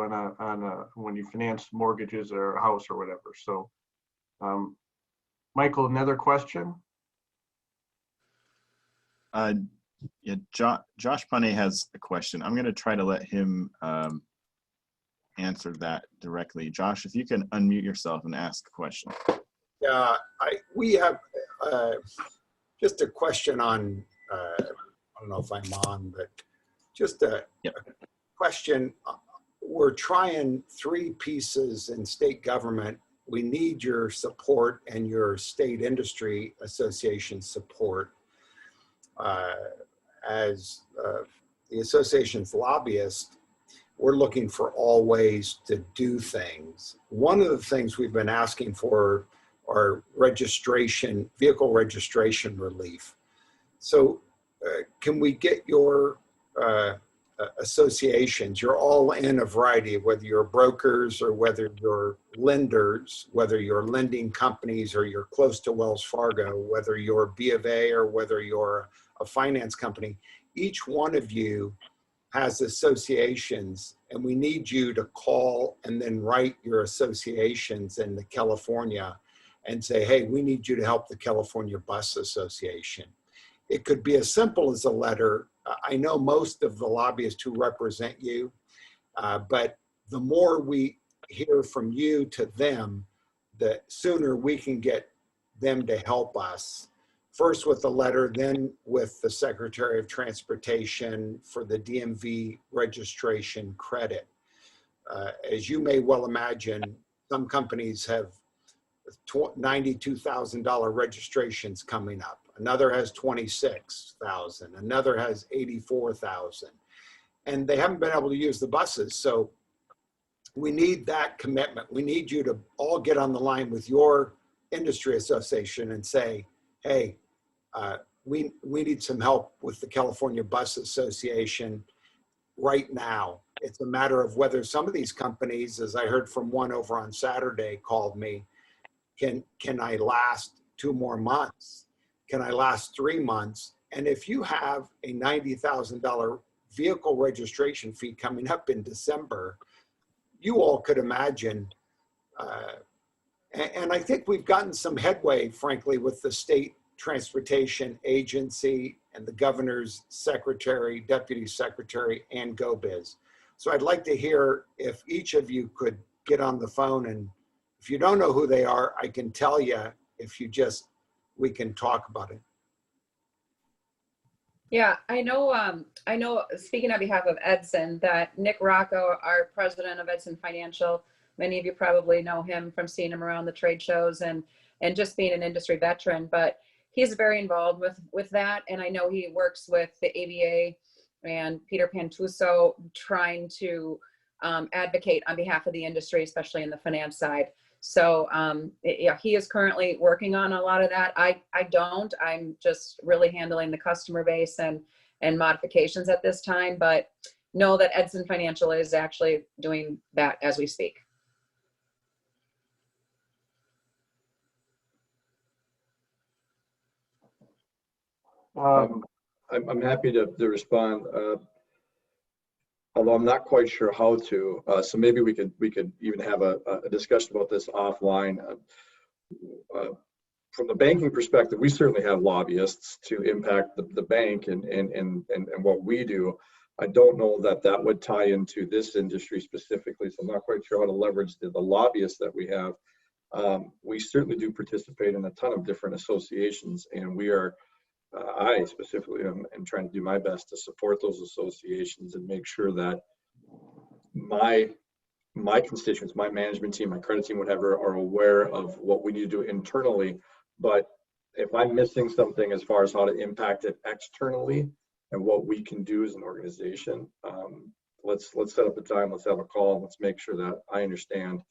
when you finance mortgages or a house or whatever. So, Michael, another question? Yeah, Josh Punny has a question. I'm going to try to let him answer that directly. Josh, if you can unmute yourself and ask a question. Yeah, we have just a question on, I don't know if I'm on, but just a question. We're trying 3 pieces in state government. We need your support and your state industry association support. As the association's lobbyist, we're looking for all ways to do things. One of the things we've been asking for are vehicle registration relief. So can we get your associations, you're all in a variety, whether you're brokers or whether you're lenders, whether you're lending companies or you're close to Wells Fargo, whether you're B of A or whether you're a finance company, each one of you has associations, and we need you to call and then write your associations in the California and say, hey, we need you to help the California Bus Association. It could be as simple as a letter. I know most of the lobbyists who represent you, but the more we hear from you to them, the sooner we can get them to help us. First with the letter, then with the Secretary of Transportation for the DMV registration credit. As you may well imagine, some companies have $92,000 registrations coming up. Another has 26,000. Another has 84,000. And they haven't been able to use the buses. So we need that commitment. We need you to all get on the line with your industry association and say, hey, we need some help with the California Bus Association right now. It's a matter of whether some of these companies, as I heard from one over on Saturday, called me, can I last 2 more months? Can I last 3 months? And if you have a $90,000 vehicle registration fee coming up in December, you all could imagine, and I think we've gotten some headway, frankly, with the state transportation agency and the governor's secretary, deputy secretary, and GoBiz. So I'd like to hear if each of you could get on the phone, and if you don't know who they are, I can tell you. If you just, we can talk about it. Yeah, I know, speaking on behalf of Edson, that Nick Rocco, our president of Edson Financial, many of you probably know him from seeing him around the trade shows and just being an industry veteran, but he's very involved with that. And I know he works with the ABA and Peter Pantuso trying to advocate on behalf of the industry, especially in the finance side. So yeah, he is currently working on a lot of that. I'm just really handling the customer base and modifications at this time, but know that Edson Financial is actually doing that as we speak. I'm happy to respond. although I'm not quite sure how to. So maybe we could even have a discussion about this offline. From the banking perspective, we certainly have lobbyists to impact the bank and what we do. I don't know that that would tie into this industry specifically, so I'm not quite sure how to leverage the lobbyists that we have. We certainly do participate in a ton of different associations, and we are, I specifically am trying to do my best to support those associations and make sure that my constituents, my management team, my credit team, whatever, are aware of what we need to do internally. But if I'm missing something as far as how to impact it externally and what we can do as an organization, let's set up a time, let's have a call, let's make sure that I understand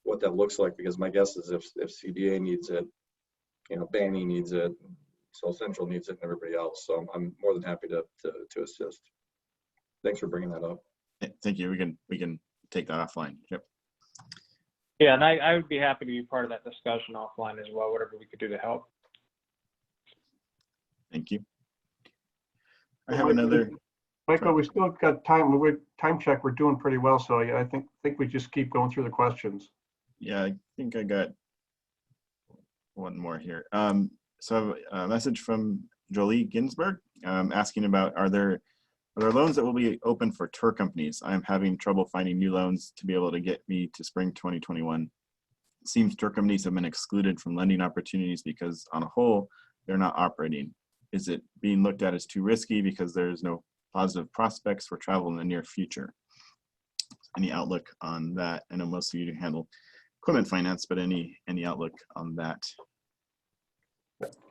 what that looks like, because my guess is if CBA needs it, Banny needs it, South Central needs it, and everybody else. So I'm more than happy to assist. Thanks for bringing that up. Thank you. We can take that offline. Yep. Yeah, and I would be happy to be part of that discussion offline as well, whatever we could do to help. Thank you. I have another. Michael, we still got time. We're time check. We're doing pretty well. So yeah, I think we just keep going through the questions. Yeah, I think I got one more here. So I have a message from Jolie Ginsburg asking about, are there loans that will be open for tour companies? I'm having trouble finding new loans to be able to get me to spring 2021. It seems tour companies have been excluded from lending opportunities because on a whole, they're not operating. Is it being looked at as too risky because there's no positive prospects for travel in the near future? Any outlook on that? I know most of you handle equipment finance, but any outlook on that?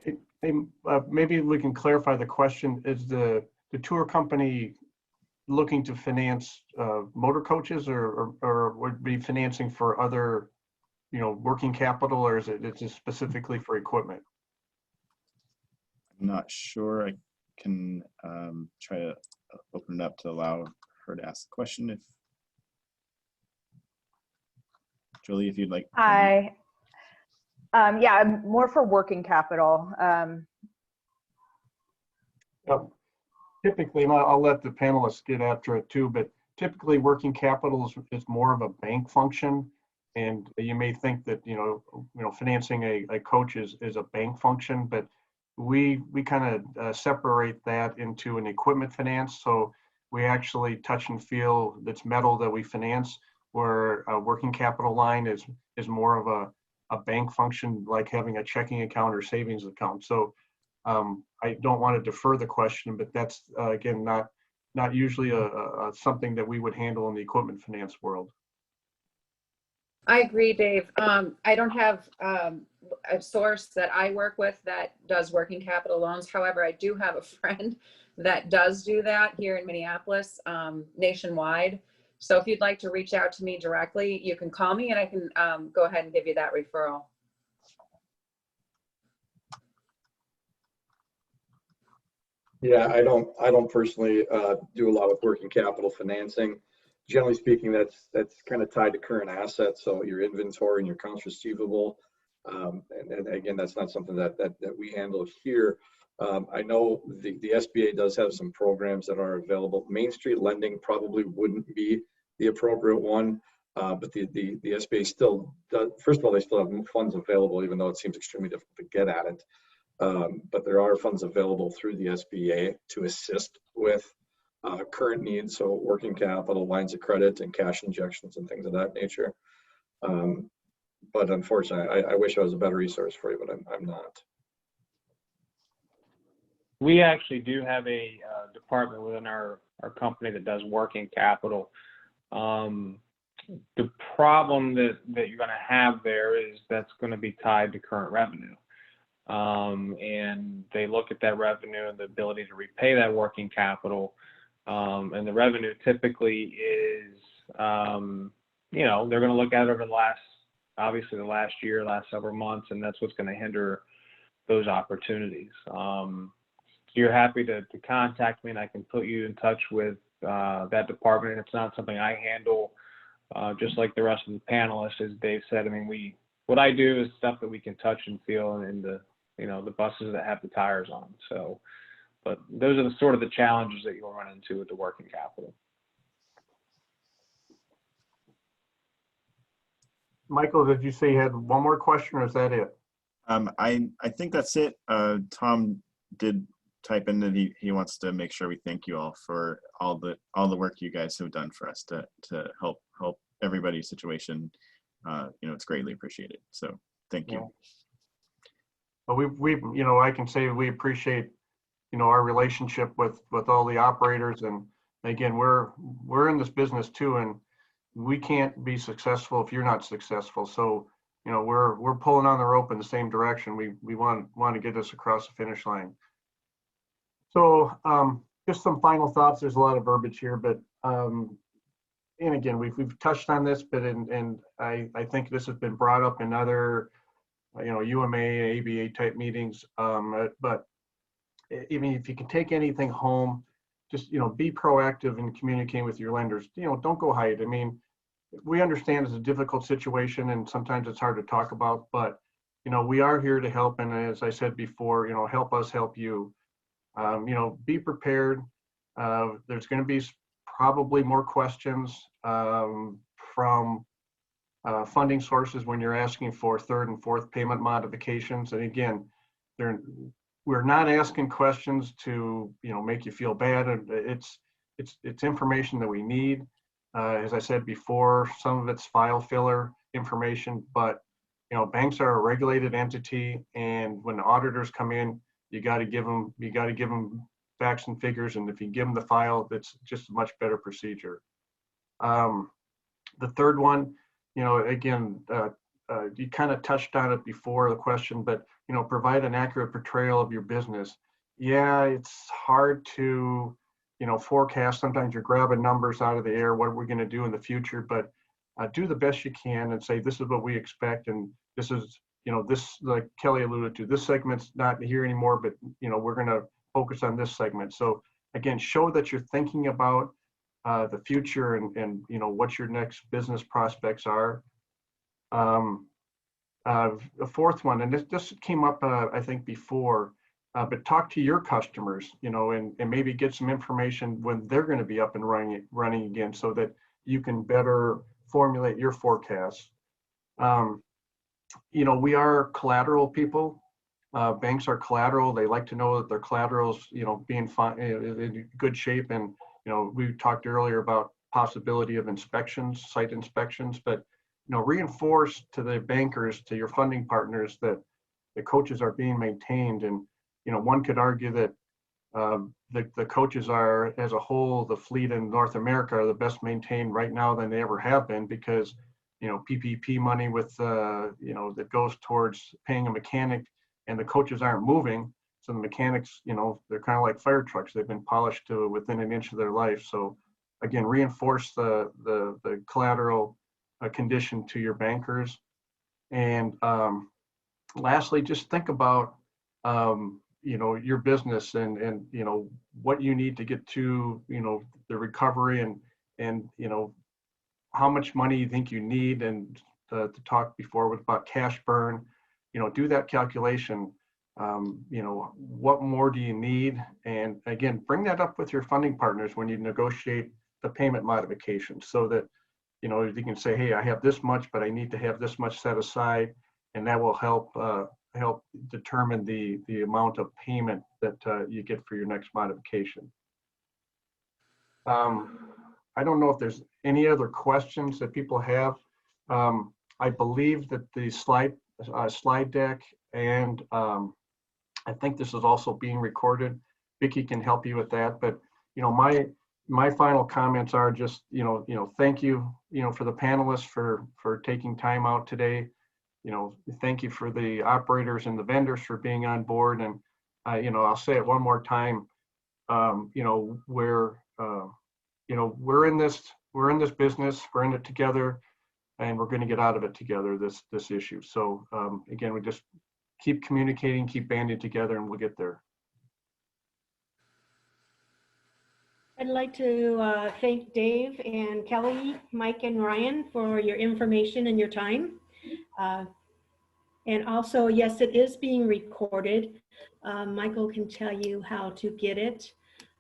Hey, maybe we can clarify the question. Is the tour company looking to finance motor coaches, or would be financing for other, working capital, or is it just specifically for equipment? I'm not sure. I can try to open it up to allow her to ask the question. If Julie, if you'd like. Hi. Yeah, more for working capital. Typically, and I'll let the panelists get after it too, but typically working capital is more of a bank function. And you may think that, financing a coach is a bank function, but we kind of separate that into an equipment finance. So we actually touch and feel that's metal that we finance, where a working capital line is more of a bank function, like having a checking account or savings account. So I don't want to defer the question, but that's again not usually a something that we would handle in the equipment finance world. I agree, Dave. I don't have a source that I work with that does working capital loans. However, I do have a friend that does do that here in Minneapolis, nationwide. So if you'd like to reach out to me directly, you can call me and I can go ahead and give you that referral. Yeah, I don't personally do a lot of working capital financing. Generally speaking, that's kind of tied to current assets, so your inventory and your accounts receivable. And again, that's not something that we handle here. I know the SBA does have some programs that are available. Main Street lending probably wouldn't be the appropriate one, but the SBA still does. First of all, they still have funds available, even though it seems extremely difficult to get at it. But there are funds available through the SBA to assist with current needs, so working capital, lines of credit, and cash injections and things of that nature. But unfortunately, I wish I was a better resource for you, but I'm not. We actually do have a department within our company that does working capital. The problem that you're going to have there is that's going to be tied to current revenue. And they look at that revenue and the ability to repay that working capital. And the revenue typically is, they're going to look at it over the last year, last several months, and that's what's going to hinder those opportunities. You're happy to contact me and I can put you in touch with that department. It's not something I handle, just like the rest of the panelists, as Dave said. I mean, what I do is stuff that we can touch and feel in the buses that have the tires on. So, but those are the sort of the challenges that you'll run into with the working capital. Michael, did you say you had one more question or is that it? I think that's it. Tom did type in that he wants to make sure we thank you all for all the work you guys have done for us to help everybody's situation. It's greatly appreciated. So thank you. Well, we I can say we appreciate our relationship with all the operators, and again, we're in this business too, and we can't be successful if you're not successful. So we're pulling on the rope in the same direction. We want to get us across the finish line. So just some final thoughts. There's a lot of verbiage here, but and again, we've touched on this, but and I think this has been brought up in other UMA, ABA type meetings. But even if you can take anything home, just be proactive in communicating with your lenders. Don't go hide. I mean, we understand it's a difficult situation and sometimes it's hard to talk about, but we are here to help. And as I said before, help us help you. Be prepared. There's going to be probably more questions from funding sources when you're asking for third and fourth payment modifications. And again, we're not asking questions to make you feel bad. It's information that we need. As I said before, some of it's file filler information, but banks are a regulated entity, and when the auditors come in, you got to give them facts and figures, and if you give them the file, that's just a much better procedure. The third one, again, you kind of touched on it before the question, but provide an accurate portrayal of your business. Yeah, it's hard to forecast. Sometimes you're grabbing numbers out of the air. What are we going to do in the future? But do the best you can and say, this is what we expect, and this is this, like Kelly alluded to, this segment's not here anymore, but we're going to focus on this segment. So again, show that you're thinking about the future and what your next business prospects are. The fourth one, and this came up I think before, but talk to your customers, and maybe get some information when they're going to be up and running again, so that you can better formulate your forecasts. We are collateral people. Banks are collateral. They like to know that their collateral's being in good shape. And we talked earlier about possibility of inspections, site inspections, but reinforce to the bankers, to your funding partners, that the coaches are being maintained. And one could argue that the coaches are, as a whole, the fleet in North America are the best maintained right now than they ever have been, because PPP money with that goes towards paying a mechanic, and the coaches aren't moving. So the mechanics, they're kind of like fire trucks. They've been polished to within an inch of their life. So again, reinforce the collateral condition to your bankers. And lastly, just think about your business and what you need to get to the recovery, and how much money you think you need. And to talk before with about cash burn, do that calculation. What more do you need? And again, bring that up with your funding partners when you negotiate the payment modification, so that you can say, hey, I have this much, but I need to have this much set aside, and that will help determine the amount of payment that you get for your next modification. I don't know if there's any other questions that people have. I believe that the slide deck, and I think this is also being recorded. Vicki can help you with that, but my final comments are just thank you for the panelists for taking time out today. Thank you for the operators and the vendors for being on board. And I'll say it one more time. We're in this business. We're in it together, and we're going to get out of it together, this issue. So again, we just keep communicating, keep banding together, and we'll get there. I'd like to thank Dave and Kelly, Mike and Ryan for your information and your time. And also, yes, it is being recorded. Michael can tell you how to get it.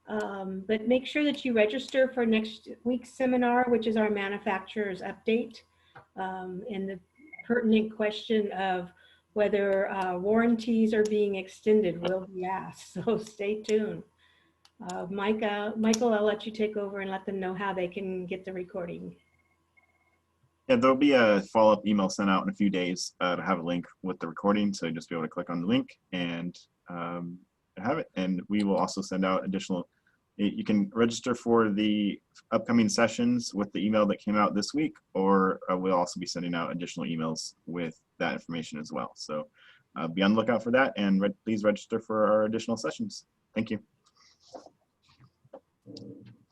But make sure that you register for next week's seminar, which is our manufacturer's update. And pertinent question of whether warranties are being extended will be asked, so stay tuned. Michael, I'll let you take over and let them know how they can get the recording. Yeah, there'll be a follow-up email sent out in a few days to have a link with the recording. So just be able to click on the link and have it. And we will also send out additional, you can register for the upcoming sessions with the email that came out this week, or we'll also be sending out additional emails with that information as well. So be on the lookout for that, and please register for our additional sessions. Thank you.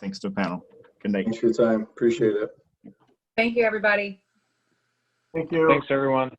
Thanks to the panel. Good night. Thanks for your time. Appreciate it. Thank you, everybody. Thank you. Thanks, everyone.